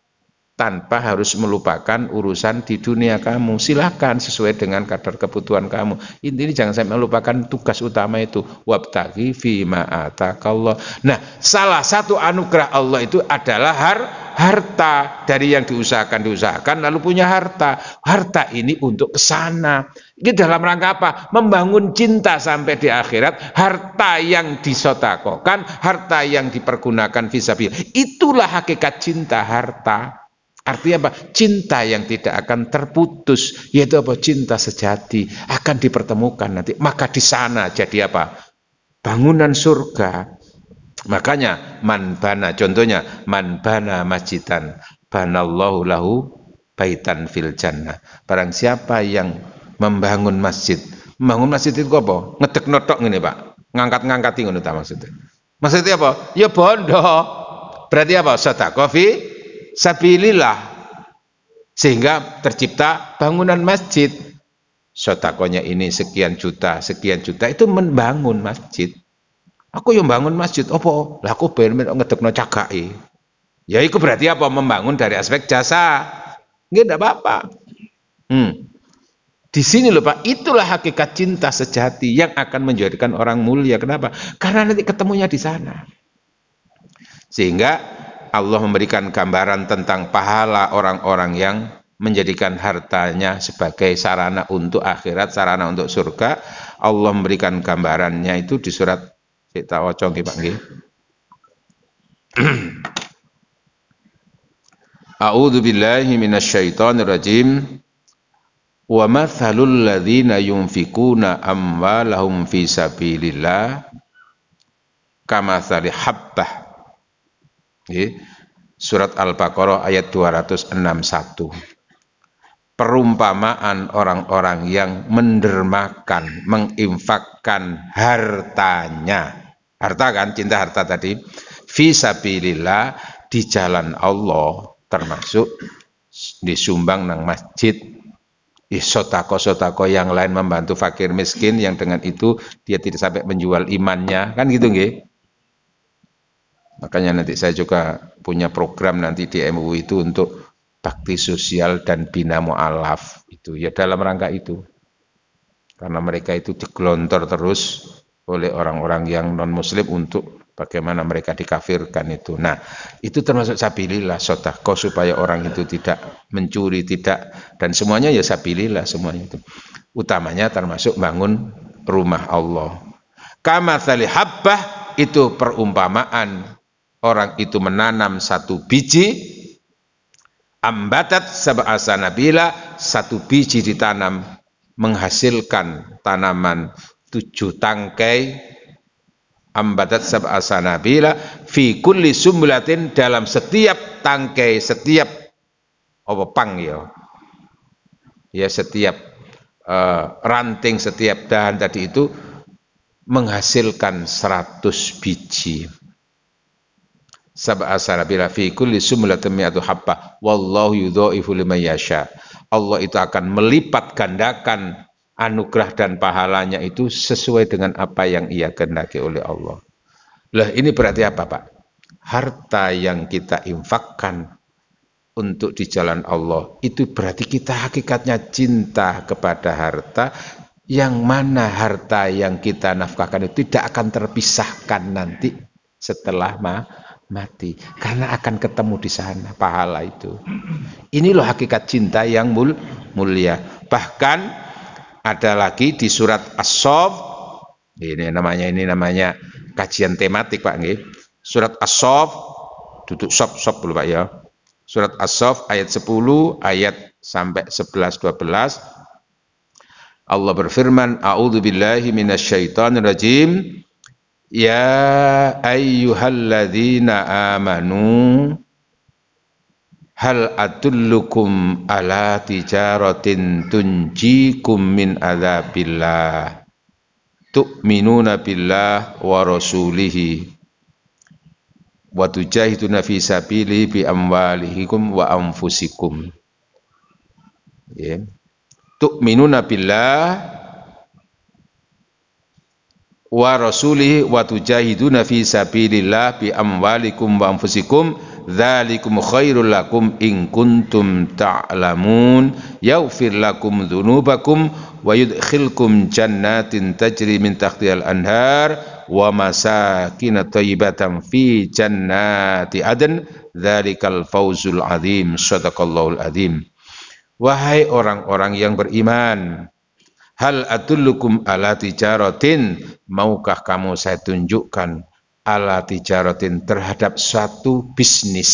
tanpa harus melupakan urusan di dunia kamu. Silakan sesuai dengan kadar kebutuhan kamu. Intinya jangan sampai melupakan tugas utama itu. Wabtaghi fima atakallah. Nah, salah satu anugerah Allah itu adalah harta. Dari yang diusahakan lalu punya harta. Harta ini untuk kesana. Ini dalam rangka apa? Membangun cinta sampai di akhirat. Harta yang disotakokan, harta yang dipergunakan fisabilillah. Itulah hakikat cinta harta. Artinya apa? Cinta yang tidak akan terputus, yaitu apa? Cinta sejati akan dipertemukan nanti. Maka di sana jadi apa? Bangunan surga. Makanya contohnya man bana masjidan banallahu lahu baitan fil jannah. Barang siapa yang membangun masjid itu apa? Ngedek notok ngene Pak. Ngangkat-ngangkati ngono ta maksudnya. Maksudnya apa? Ya bondo. Berarti apa? Sedekah fi sabilillah sehingga tercipta bangunan masjid. Sotakonya ini sekian juta itu membangun masjid. Aku yang bangun masjid apa? Lah aku ben ngedekno cagake. Ya itu berarti apa? Membangun dari aspek jasa. Nggih ndak apa-apa. Di sini loh Pak, itulah hakikat cinta sejati yang akan menjadikan orang mulia. Kenapa? Karena nanti ketemunya di sana. Sehingga Allah memberikan gambaran tentang pahala orang-orang yang menjadikan hartanya sebagai sarana untuk akhirat, sarana untuk surga. Allah memberikan gambarannya itu di surat kita waca nggih Pak nggih. A'udzu billahi minasyaitonir rajim. Wa mathalul ladzina yunfikuna amwalahum fi sabilillah kamatsali habbah. Surat Al-Baqarah ayat 261. Perumpamaan orang-orang yang mendermakan, menginfakkan hartanya. Harta kan, cinta harta tadi. Fisabilillah, di jalan Allah, termasuk disumbang nang masjid. Sotako-sotako yang lain membantu fakir miskin, yang dengan itu dia tidak sampai menjual imannya. Kan gitu nggih? Makanya nanti saya juga punya program nanti di MUI itu untuk bakti sosial dan bina mu'alaf itu ya dalam rangka itu. Karena mereka itu digelontor terus oleh orang-orang yang non muslim untuk bagaimana mereka dikafirkan itu. Nah, itu termasuk sabilillah, sedekah supaya orang itu tidak mencuri, tidak, dan semuanya ya sabilillah semuanya itu. Utamanya termasuk bangun rumah Allah. Kamatsali habbah, itu perumpamaan orang itu menanam satu biji, ambatat sab'a sanabila, satu biji ditanam menghasilkan tanaman 7 tangkai, ambatat sab'a sanabila fi kulli sumbulatin, dalam setiap tangkai, setiap pang ya setiap ranting, setiap dahan tadi itu menghasilkan 100 biji. Sab'a sanabila fi kulli sumbulatin mi'atu habbah wallahu yudhaifu liman yasha. Allah itu akan melipat gandakan anugerah dan pahalanya itu sesuai dengan apa yang ia kehendaki oleh Allah. Lah ini berarti apa, Pak? Harta yang kita infakkan untuk di jalan Allah itu berarti kita hakikatnya cinta kepada harta, yang mana harta yang kita nafkahkan itu tidak akan terpisahkan nanti setelah mati, karena akan ketemu di sana pahala itu. Ini loh hakikat cinta yang mulia. Bahkan ada lagi di surat As-Saff, ini namanya kajian tematik, Pak nggih. Surat As-Saff, duduk sop dulu Pak ya. Surat As-Saff ayat 10 ayat sampai 11 12. Allah berfirman, a'udzubillahi minasyaitonirrajim. Ya ayyuhalladzina amanu hal adullukum ala tijaratin tunjikum min adzabillah tu'minuna billah wa rasulihi wa tujahiduna fi sabilihi bi amwalikum wa anfusikum. Ya. Tu'minuna billah wa rasulihi wa tujahiduna fi sabilillah bi amwalikum wa anfusikum dzalikum khairul lakum in kuntum ta'lamun yaghfir lakum dzunubakum wa yudkhilkum jannatin tajri min tahtihal anhar wa masakin thayyibatan fi jannati adn dzalikal fawzul azim. Shadaqallahul azim. Wahai orang-orang yang beriman, hal adullukum ala tijaratin, maukah kamu saya tunjukkan ala tijaratin, terhadap suatu bisnis.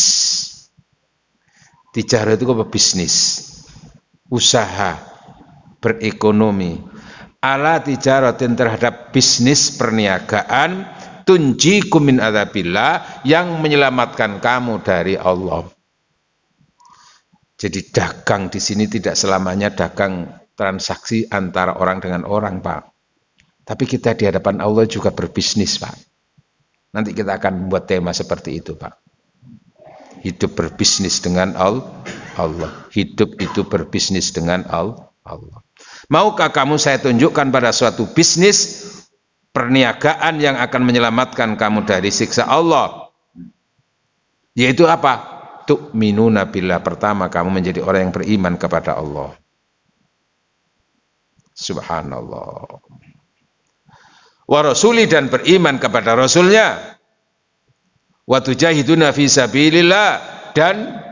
Tijarah itu apa? Bisnis, usaha, berekonomi. Ala tijaratin, terhadap bisnis perniagaan, tunjikum min adzabillah, yang menyelamatkan kamu dari Allah. Jadi dagang di sini tidak selamanya dagang transaksi antara orang dengan orang, Pak. Tapi kita di hadapan Allah juga berbisnis, Pak. Nanti kita akan membuat tema seperti itu, Pak. Hidup berbisnis dengan Allah. Hidup itu berbisnis dengan Allah. Maukah kamu saya tunjukkan pada suatu bisnis perniagaan yang akan menyelamatkan kamu dari siksa Allah? Yaitu apa? Tu'minuna billah. Pertama, kamu menjadi orang yang beriman kepada Allah. Subhanallah. Wa rasuli, dan beriman kepada Rasulnya. Wa tujahiduna fi sabilillah, dan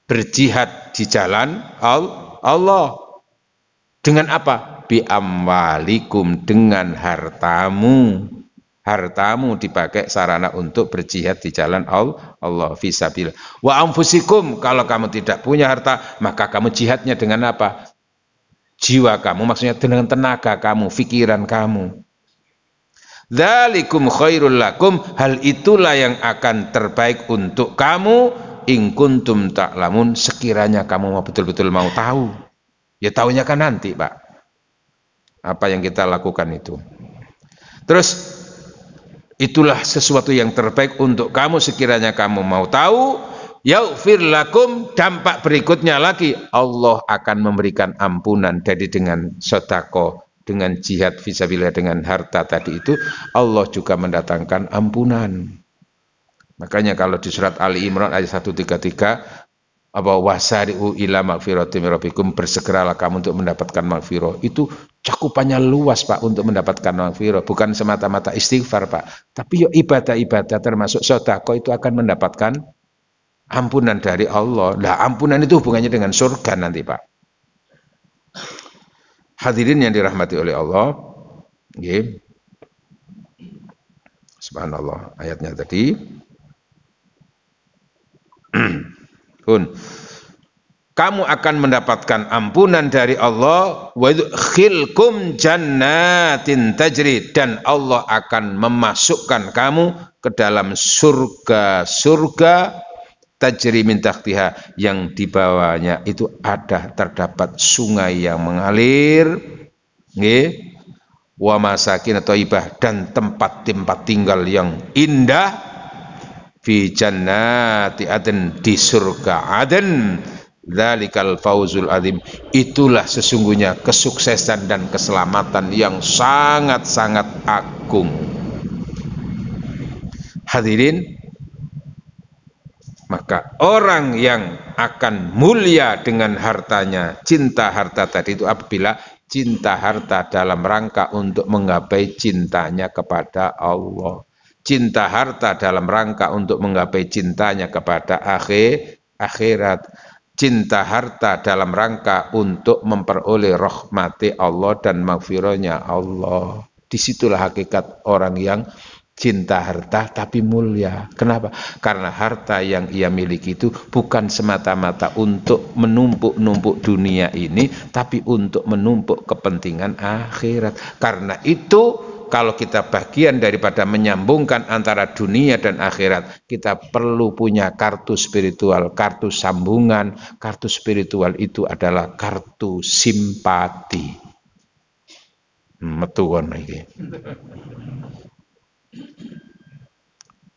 berjihad di jalan Allah. Dengan apa? Bi amwalikum, dengan hartamu. Hartamu dipakai sarana untuk berjihad di jalan Allah fisabilillah. Wa anfusikum, kalau kamu tidak punya harta, maka kamu jihadnya dengan apa? Jiwa kamu, maksudnya dengan tenaga kamu, pikiran kamu. Dzalikum khairul lakum, hal itulah yang akan terbaik untuk kamu, in kuntum ta'lamun, sekiranya kamu betul-betul mau tahu. Ya tahunya kan nanti, Pak. Apa yang kita lakukan itu. Terus itulah sesuatu yang terbaik untuk kamu sekiranya kamu mau tahu. Yaghfir lakum, dampak berikutnya lagi, Allah akan memberikan ampunan. Jadi dengan sedekah, dengan jihad fisabilillah, dengan harta tadi itu, Allah juga mendatangkan ampunan. Makanya kalau di surat Ali Imran ayat 133, apa wasari'u ila magfirati min rabbikum, bersegeralah kamu untuk mendapatkan magfirah. Itu cakupannya luas Pak untuk mendapatkan magfirah, bukan semata-mata istighfar Pak, tapi yo ibadah-ibadah termasuk sedekah itu akan mendapatkan ampunan dari Allah. Lah ampunan itu hubungannya dengan surga nanti Pak. Hadirin yang dirahmati oleh Allah, nggih. Subhanallah, ayatnya tadi. Pun kamu akan mendapatkan ampunan dari Allah, wa yudkhilkum jannatin tajri, dan Allah akan memasukkan kamu ke dalam surga-surga tajri min tahtiha, yang di bawahnya itu terdapat sungai yang mengalir, nggih, wa masakin thayyibah, dan tempat-tempat tinggal yang indah, fi jannati adn, di surga Aden. Dzalikal fauzul azim, itulah sesungguhnya kesuksesan dan keselamatan yang sangat-sangat agung. Hadirin, maka orang yang akan mulia dengan hartanya, cinta harta tadi itu apabila cinta harta dalam rangka untuk menggapai cintanya kepada Allah, cinta harta dalam rangka untuk menggapai cintanya kepada akhirat, cinta harta dalam rangka untuk memperoleh rahmati Allah dan maghfirahnya Allah. Disitulah hakikat orang yang cinta harta tapi mulia. Kenapa? Karena harta yang ia miliki itu bukan semata-mata untuk menumpuk-numpuk dunia ini, tapi untuk menumpuk kepentingan akhirat. Karena itu kalau kita bagian daripada menyambungkan antara dunia dan akhirat, kita perlu punya kartu spiritual, kartu sambungan. Kartu spiritual itu adalah kartu simpati. Metu kon iki.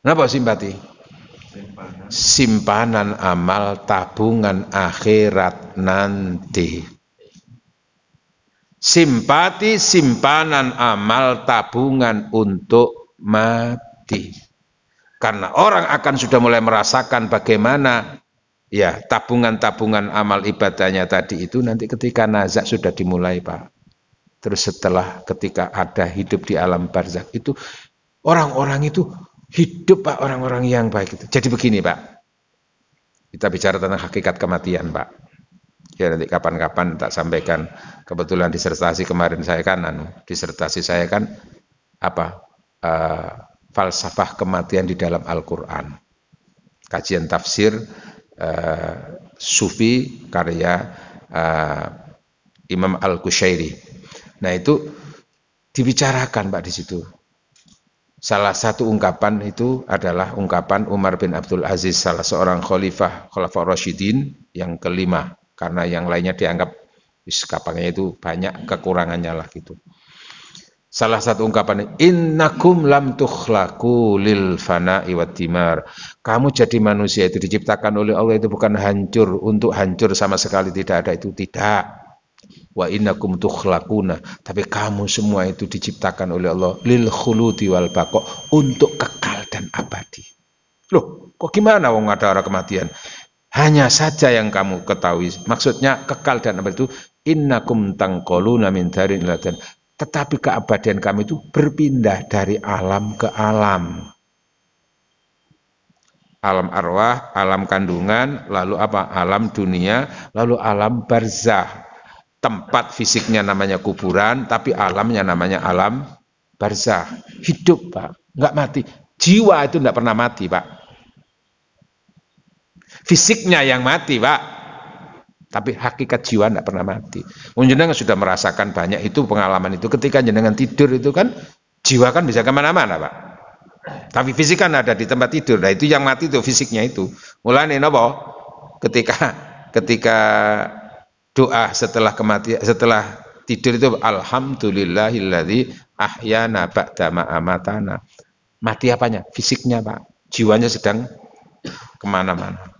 Napa simpati? Simpanan amal tabungan akhirat nanti. Simpati simpanan amal tabungan untuk mati. Karena orang akan sudah mulai merasakan bagaimana ya tabungan-tabungan amal ibadahnya tadi itu nanti ketika nazak sudah dimulai Pak. Terus setelah ketika ada hidup di alam barzakh itu orang-orang itu hidup Pak, orang-orang yang baik itu. Jadi begini Pak, kita bicara tentang hakikat kematian Pak. Ya nanti kapan-kapan tak sampaikan. Kebetulan disertasi kemarin saya kan, disertasi saya kan apa? Falsafah kematian di dalam Al-Quran. Kajian tafsir Sufi karya Imam Al-Qushairi. Nah itu dibicarakan Pak di situ. Salah satu ungkapan itu adalah ungkapan Umar bin Abdul Aziz, salah seorang khalifah Rasyidin yang kelima. Karena yang lainnya dianggap kapangnya itu banyak kekurangannya lah gitu. Salah satu ungkapan, innakum lam tukhlaqu lil fana'i wad dimar. Kamu jadi manusia itu diciptakan oleh Allah itu bukan hancur, untuk hancur sama sekali tidak ada itu, tidak. Wa innakum tukhlaquna, tapi kamu semua itu diciptakan oleh Allah lil khuludi wal baqa, untuk kekal dan abadi. Loh, kok gimana wong ada orang kematian? Hanya saja yang kamu ketahui, maksudnya kekal dan abadi itu innakum tangqaluna min darin ila darin, tetapi keabadian kami itu berpindah dari alam ke alam. Alam arwah, alam kandungan, lalu apa? Alam dunia, lalu alam barzakh. Tempat fisiknya namanya kuburan, tapi alamnya namanya alam barzakh. Hidup Pak, nggak mati. Jiwa itu nggak pernah mati Pak. Fisiknya yang mati Pak, tapi hakikat jiwa tidak pernah mati. Jenengan sudah merasakan banyak itu pengalaman itu. Ketika jenengan tidur itu kan jiwa kan bisa kemana-mana Pak, tapi fisik kan ada di tempat tidur. Nah itu yang mati itu fisiknya itu. Mulane napa? Ketika doa setelah kematian, setelah tidur itu alhamdulillahilladzi ahyana ba'da ma amatana. Mati apanya? Fisiknya Pak. Jiwanya sedang kemana-mana.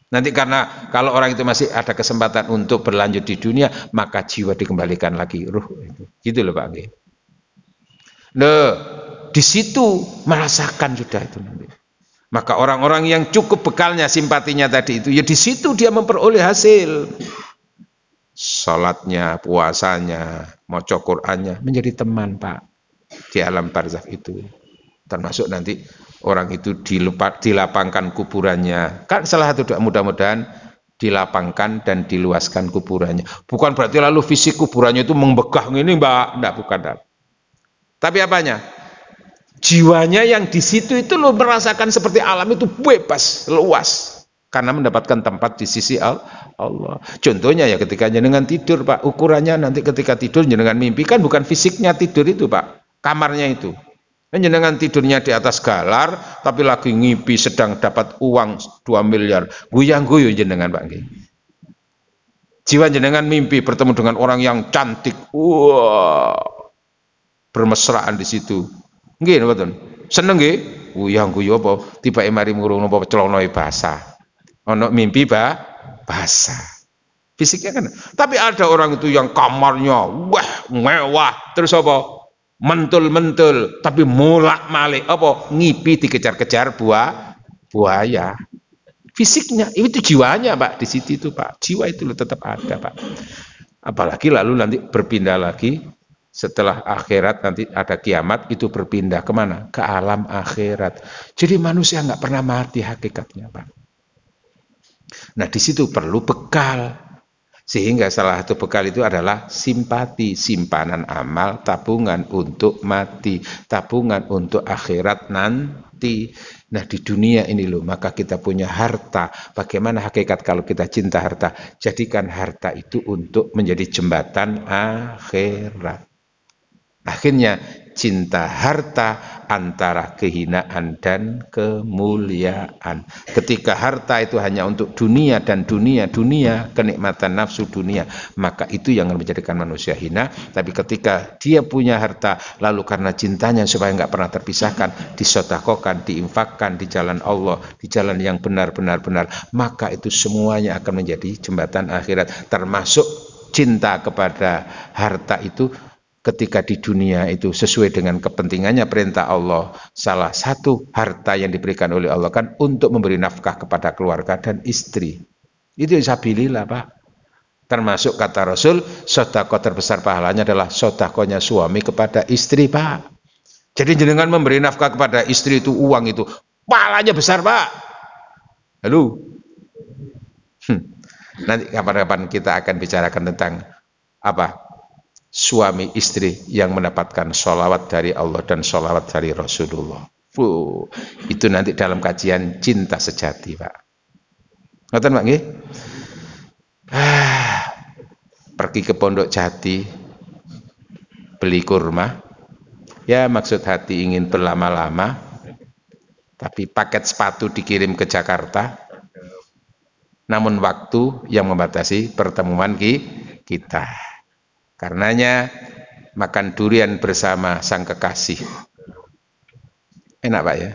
Nanti karena kalau orang itu masih ada kesempatan untuk berlanjut di dunia, maka jiwa dikembalikan lagi ruh itu. Gitu loh Pak. Nah, di situ merasakan sudah itu nanti. Maka orang-orang yang cukup bekalnya simpatinya tadi itu, ya di situ dia memperoleh hasil. Salatnya, puasanya, maca Qur'annya menjadi teman, Pak, di alam barzakh itu. Termasuk nanti orang itu dilapangkan kuburannya. Kan salah satu doa mudah-mudahan dilapangkan dan diluaskan kuburannya. Bukan berarti lalu fisik kuburannya itu membegah ini, Mbak. Enggak, bukan. Tapi apanya? Jiwanya yang di situ itu lo merasakan seperti alam itu bebas, luas. Karena mendapatkan tempat di sisi Allah. Contohnya ya ketika jenengan tidur, Pak, ukurannya nanti ketika tidur jenengan mimpi kan bukan fisiknya tidur itu, Pak, kamarnya itu. Jenengan tidurnya di atas galar, tapi lagi ngipi sedang dapat uang 2 miliar, guyang-guyu jenengan, Pak. Jiwa jenengan mimpi bertemu dengan orang yang cantik, wah, bermesraan di situ. Nggih, mboten. Seneng nggih? Guyang-guyu apa? Tiba mari ngurung apa celana basah. Ono mimpi basah. Fisiknya kan. Tapi ada orang itu yang kamarnya wah mewah, terus apa? Mentul-mentul, tapi mulak-malik apa? Ngipi dikejar-kejar buaya. Fisiknya, itu jiwanya, Pak, di situ itu, Pak. Jiwa itu tetap ada, Pak. Apalagi lalu nanti berpindah lagi setelah akhirat, nanti ada kiamat, itu berpindah kemana? Ke alam akhirat. Jadi manusia nggak pernah mati hakikatnya, Pak. Nah, di situ perlu bekal. Sehingga salah satu bekal itu adalah simpati, simpanan amal, tabungan untuk mati, tabungan untuk akhirat nanti. Nah, di dunia ini loh, maka kita punya harta. Bagaimana hakikat kalau kita cinta harta? Jadikan harta itu untuk menjadi jembatan akhirat. Akhirnya cinta harta antara kehinaan dan kemuliaan. Ketika harta itu hanya untuk dunia dan dunia, kenikmatan nafsu dunia, maka itu yang menjadikan manusia hina. Tapi ketika dia punya harta, lalu karena cintanya supaya nggak pernah terpisahkan, disedekahkan, diinfakkan di jalan Allah, di jalan yang benar-benar, maka itu semuanya akan menjadi jembatan akhirat. Termasuk cinta kepada harta itu ketika di dunia itu sesuai dengan kepentingannya perintah Allah, salah satu harta yang diberikan oleh Allah kan untuk memberi nafkah kepada keluarga dan istri. Itu sabilillah, Pak. Termasuk kata Rasul, sedekah terbesar pahalanya adalah sedekahnya suami kepada istri, Pak. Jadi jenengan memberi nafkah kepada istri itu, uang itu pahalanya besar, Pak. Halo. Nanti kapan-kapan kita akan bicarakan tentang apa? Suami istri yang mendapatkan sholawat dari Allah dan sholawat dari Rasulullah. Itu nanti dalam kajian cinta sejati, Pak. Ngoten, Pak, nggih? Pergi ke Pondok Jati, beli kurma. Ya, maksud hati ingin berlama-lama, tapi paket sepatu dikirim ke Jakarta. Namun waktu yang membatasi pertemuan kita. Karenanya makan durian bersama sang kekasih. Enak, Pak, ya?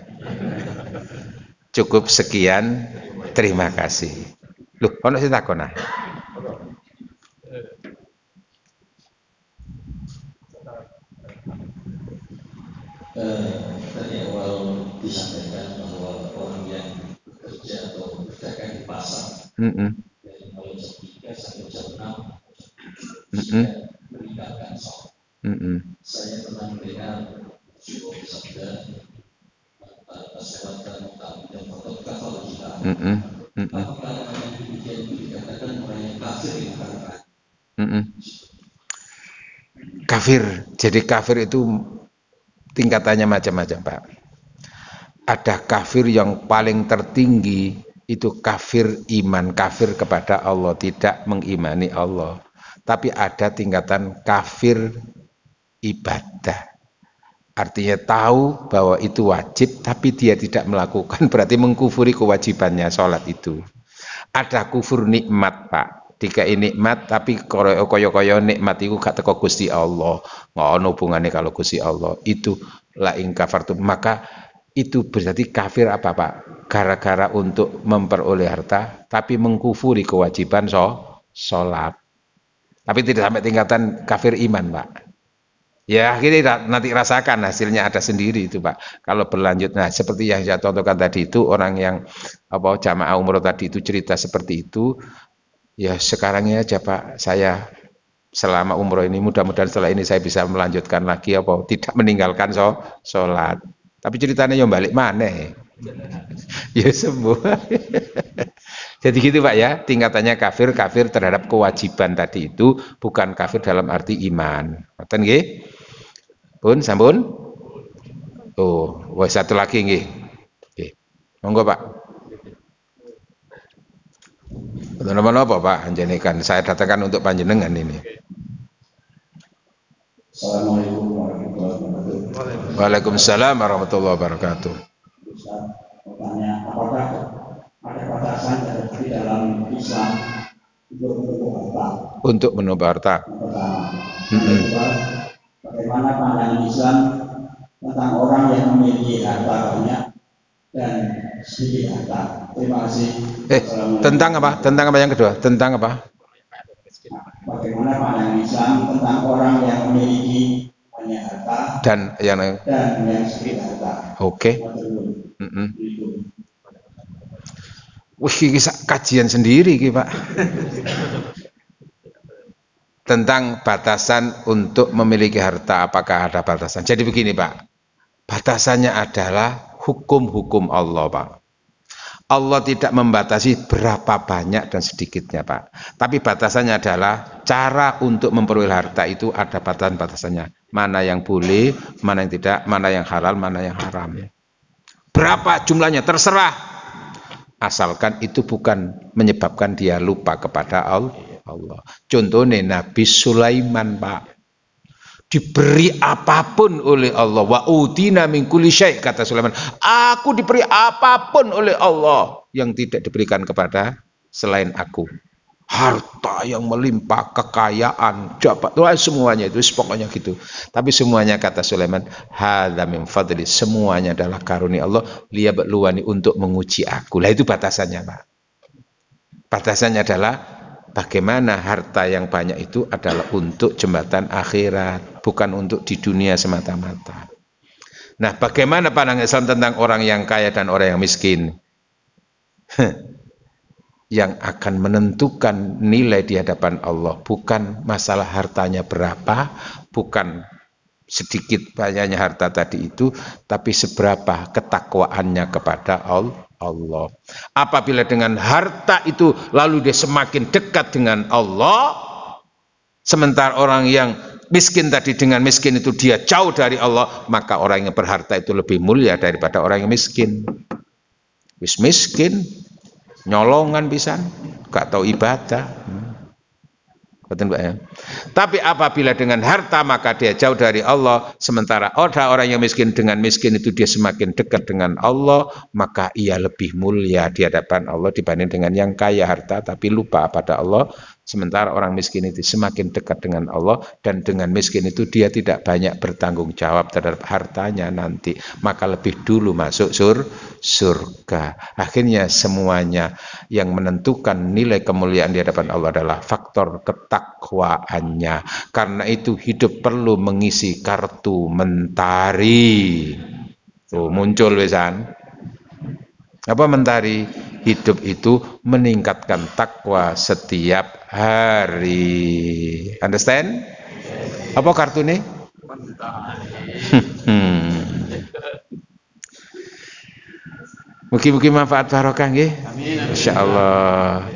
Cukup sekian, terima kasih. Loh, ono sing takon ah. Tadi awal disampaikan bahwa orang yang bekerja atau berdagang di pasar dari mulai jam 3 sampai jam 6 meninggalkan sholat. Saya pernah mendengar sebuah sabda masyarakat dan fotografer kita. Apakah yang demikian itu dikatakan orang yang kafir yang kafir. Jadi kafir itu tingkatannya macam-macam, Pak. Ada kafir yang paling tertinggi itu kafir iman, kafir kepada Allah, tidak mengimani Allah. Tapi ada tingkatan kafir ibadah. Artinya tahu bahwa itu wajib, tapi dia tidak melakukan, berarti mengkufuri kewajibannya sholat itu. Ada kufur nikmat, Pak. Dikai nikmat, tapi koyo-koyo nikmat itu gak teko Gusti Allah. Nggak ada hubungannya kalau Gusti Allah. Itu la in kafartum. Maka itu berarti kafir apa, Pak? Gara-gara untuk memperoleh harta, tapi mengkufuri kewajiban sholat. Tapi tidak sampai tingkatan kafir iman, Pak. Ya akhirnya nanti rasakan hasilnya ada sendiri itu Pak. Kalau berlanjut, nah seperti yang saya contohkan tadi itu orang yang apa jamaah umroh tadi itu cerita seperti itu, ya sekarangnya aja Pak saya selama umroh ini mudah-mudahan setelah ini saya bisa melanjutkan lagi apa tidak meninggalkan sholat. Tapi ceritanya yang balik mana? Ya sembuh. Jadi gitu Pak ya, tingkatannya kafir terhadap kewajiban tadi itu bukan kafir dalam arti iman. Ngoten nggih? Pun sampun? Oh, wah satu lagi nggih. Nggih. Monggo Pak. Menapa Pak anjene kan saya datangkan untuk panjenengan ini. Assalamualaikum warahmatullahi wabarakatuh. Waalaikumsalam warahmatullahi wabarakatuh. Ustaz, pertanyaan, apakah ada batasan di dalam Islam untuk menutup harta? Untuk menutup harta. Yang pertama. Yang kedua, bagaimana pandangan Islam tentang orang yang memiliki harta banyak dan sedikit harta? Terima kasih. Tentang apa? Tentang apa yang kedua? Tentang apa? Bagaimana pandangan Islam tentang orang yang memiliki banyak harta dan yang sedikit harta? Oke. Wih, ini kajian sendiri iki, Pak. Tentang batasan untuk memiliki harta, apakah ada batasan? Jadi begini, Pak. Batasannya adalah hukum-hukum Allah, Pak. Allah tidak membatasi berapa banyak dan sedikitnya, Pak. Tapi batasannya adalah cara untuk memperoleh harta itu ada batasan-batasannya. Mana yang boleh, mana yang tidak, mana yang halal, mana yang haram. Berapa jumlahnya terserah. Asalkan itu bukan menyebabkan dia lupa kepada Allah. Contohnya Nabi Sulaiman, Pak. Diberi apapun oleh Allah. Wa utina min kulli syai', kata Sulaiman. Aku diberi apapun oleh Allah yang tidak diberikan kepada selain aku. Harta yang melimpah, kekayaan, jabatan, semuanya itu pokoknya gitu. Tapi semuanya kata Sulaiman, hadza min fadli, semuanya adalah karunia Allah liyabluwani, untuk menguji aku. Lah itu batasannya, Pak. Batasannya adalah bagaimana harta yang banyak itu adalah untuk jembatan akhirat, bukan untuk di dunia semata-mata. Nah, bagaimana pandangan Islam tentang orang yang kaya dan orang yang miskin? Yang akan menentukan nilai di hadapan Allah bukan masalah hartanya berapa, bukan sedikit banyaknya harta tadi itu, tapi seberapa ketakwaannya kepada Allah. Apabila dengan harta itu lalu dia semakin dekat dengan Allah, sementara orang yang miskin tadi dengan miskin itu dia jauh dari Allah, maka orang yang berharta itu lebih mulia daripada orang yang miskin. Wis miskin, nyolongan pisan, gak tahu ibadah. Betul, Pak, ya? Tapi apabila dengan harta maka dia jauh dari Allah, sementara orang yang miskin dengan miskin itu dia semakin dekat dengan Allah, maka ia lebih mulia di hadapan Allah dibanding dengan yang kaya harta tapi lupa pada Allah. Sementara orang miskin itu semakin dekat dengan Allah, dan dengan miskin itu dia tidak banyak bertanggung jawab terhadap hartanya nanti, maka lebih dulu masuk surga. Akhirnya semuanya yang menentukan nilai kemuliaan di hadapan Allah adalah faktor ketakwaannya. Karena itu hidup perlu mengisi kartu mentari. Tuh muncul wesan. Apa mentari? Hidup itu meningkatkan takwa setiap hari. Understand? Apa kartu ini? Mugi-mugi manfaat barokah nggih. Insyaallah.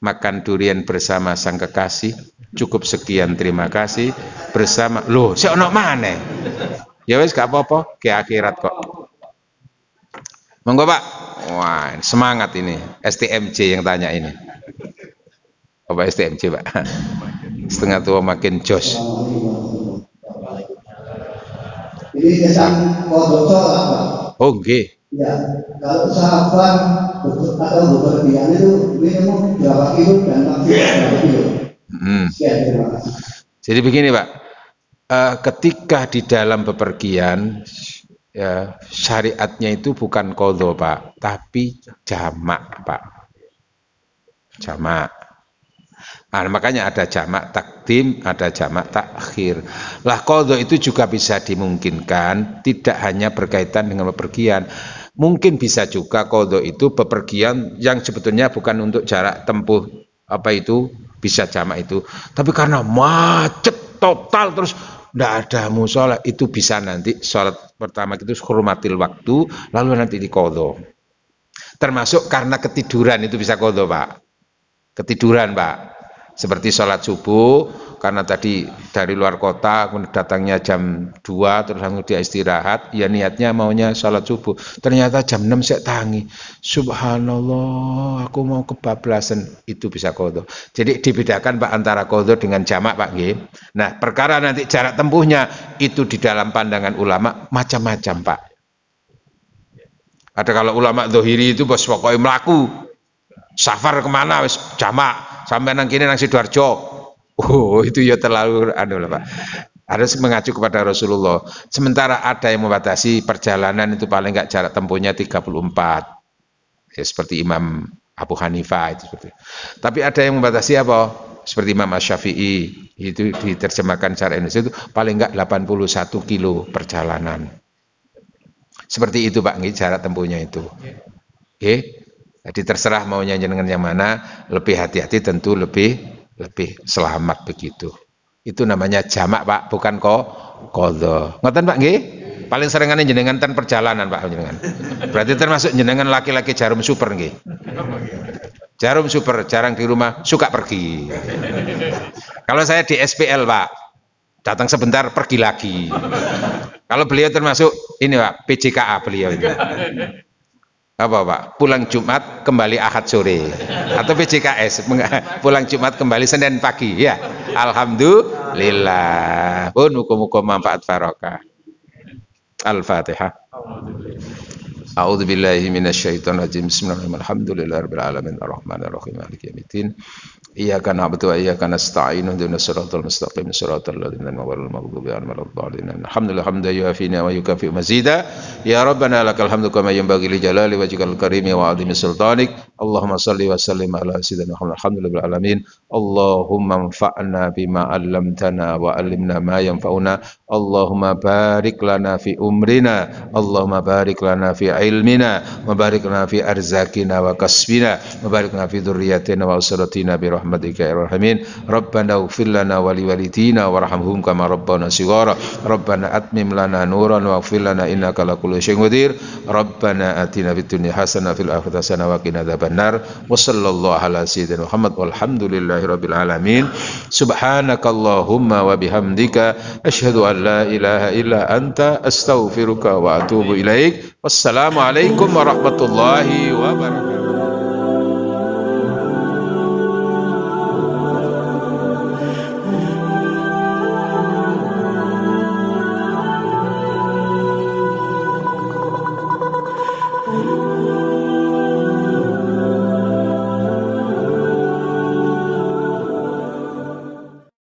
Makan durian bersama sang kekasih. Cukup sekian, terima kasih. Bersama loh, sik ono maneh. Ya wis gak apa-apa, ke akhirat kok. Monggo Pak. Wah, semangat ini. STMJ yang tanya ini. Apa STMJ, Pak? Setengah tua makin jos. Ini kesan kodokso apa? Oh, nggih. Ya, kalau sahabat atau berpergian itu minimum berapa kilo dan maksimal berapa kilo? Sekian, terima kasih. Jadi begini, Pak. Ketika di dalam bepergian, ya, syariatnya itu bukan qadha, Pak, tapi jamak, Pak. Jamak. Nah, makanya ada jamak takdim, ada jamak takhir. Lah qadha itu juga bisa dimungkinkan tidak hanya berkaitan dengan bepergian. Mungkin bisa juga qadha itu bepergian yang sebetulnya bukan untuk jarak tempuh apa itu bisa jamak itu, tapi karena macet total terus tidak ada musola, itu bisa nanti sholat pertama itu hormatil waktu lalu nanti di qadha. Termasuk karena ketiduran itu bisa qadha, Pak. Ketiduran, Pak. Seperti sholat subuh, karena tadi dari luar kota, datangnya jam 2, terus langsung dia istirahat, ya niatnya maunya sholat subuh. Ternyata jam 6 saya tangi. Subhanallah, aku mau kebablasan. Itu bisa qadha. Jadi dibedakan, Pak, antara qadha dengan jamak, Pak. Nah, perkara nanti jarak tempuhnya, itu di dalam pandangan ulama, macam-macam, Pak. Ada kalau ulama dohiri itu bos pokoknya melaku. Safar kemana wis jamak sampai nang kini nang Sidoarjo. Oh, itu ya terlalu anu lah, Pak. Harus mengacu kepada Rasulullah. Sementara ada yang membatasi perjalanan itu paling enggak jarak tempuhnya 34. Ya, seperti Imam Abu Hanifah itu seperti. Tapi ada yang membatasi apa? Seperti Imam Asy-Syafi'i, itu diterjemahkan secara Indonesia itu paling enggak 81 kilo perjalanan. Seperti itu, Pak, jarak tempuhnya itu. Oke. Jadi terserah maunya jenengan yang mana, lebih hati-hati tentu lebih selamat begitu. Itu namanya jamak, Pak, bukan qadha. Ngoten, Pak, nggih? Paling seringane jenengan ten perjalanan, Pak, jenengan. Berarti termasuk jenengan laki-laki jarum super nggih. Jarum super, jarang di rumah, suka pergi. Kalau saya di SPL, Pak, datang sebentar pergi lagi. Kalau beliau termasuk ini, Pak, PJKA beliau ini. Apa, Pak? Pulang Jumat kembali Ahad sore, atau PJKS pulang Jumat kembali Senin pagi, ya. Alhamdulillah. Pun muka-muka manfaat barokah. Al-Fatihah. A'udzu billahi minasyaitonir rajim. Bismillahirrahmanirrahim. Alhamdulillahirabbil alamin arrahmanir rahim maliki yaumiddin. Iyyaka na'budu wa iyyaka nasta'in ihdinas siratal mustaqim siratal ladzina an'amta 'alaihim ghairil maghdubi 'alaihim waladdallin. Alhamdulillah hamdan yu'afina wa yukafi mazida. Ya Rabbana lakal hamdu kama yanbaghi li jalali wajhikal karimi wa 'azimi sultanik. Allahumma shalli wa sallim ala sayyidina Muhammad. Alhamdulillahil alamin. Allahumma anfa'na bima 'allamtana wa 'allimna ma yanfa'una. Allahumma barik lana fi umrina. Allahumma barik lana fi ilmina, wa barik lana fi arzakina wa kasbina, wa barik lana fi dzurriyyatina wa usratina bi rahmatika ya arhamin. Rabbana ighfir lana wa liwalidina warhamhum kama rabbana shighara. Rabbana atmim lana nuran waghfir lana innaka ala kulli syai'in qadir. Rabbana atina fid dunya hasanah fil akhirati hasanah wa qina adzabannar. Wa sallallahu ala sayyidina Muhammad walhamdulillahi rabbil alamin. Subhanakallahumma wa bihamdika asyhadu an la ilaha illa anta astaghfiruka wa atubu ilaik. Wassalamualaikum warahmatullahi wabarakatuh.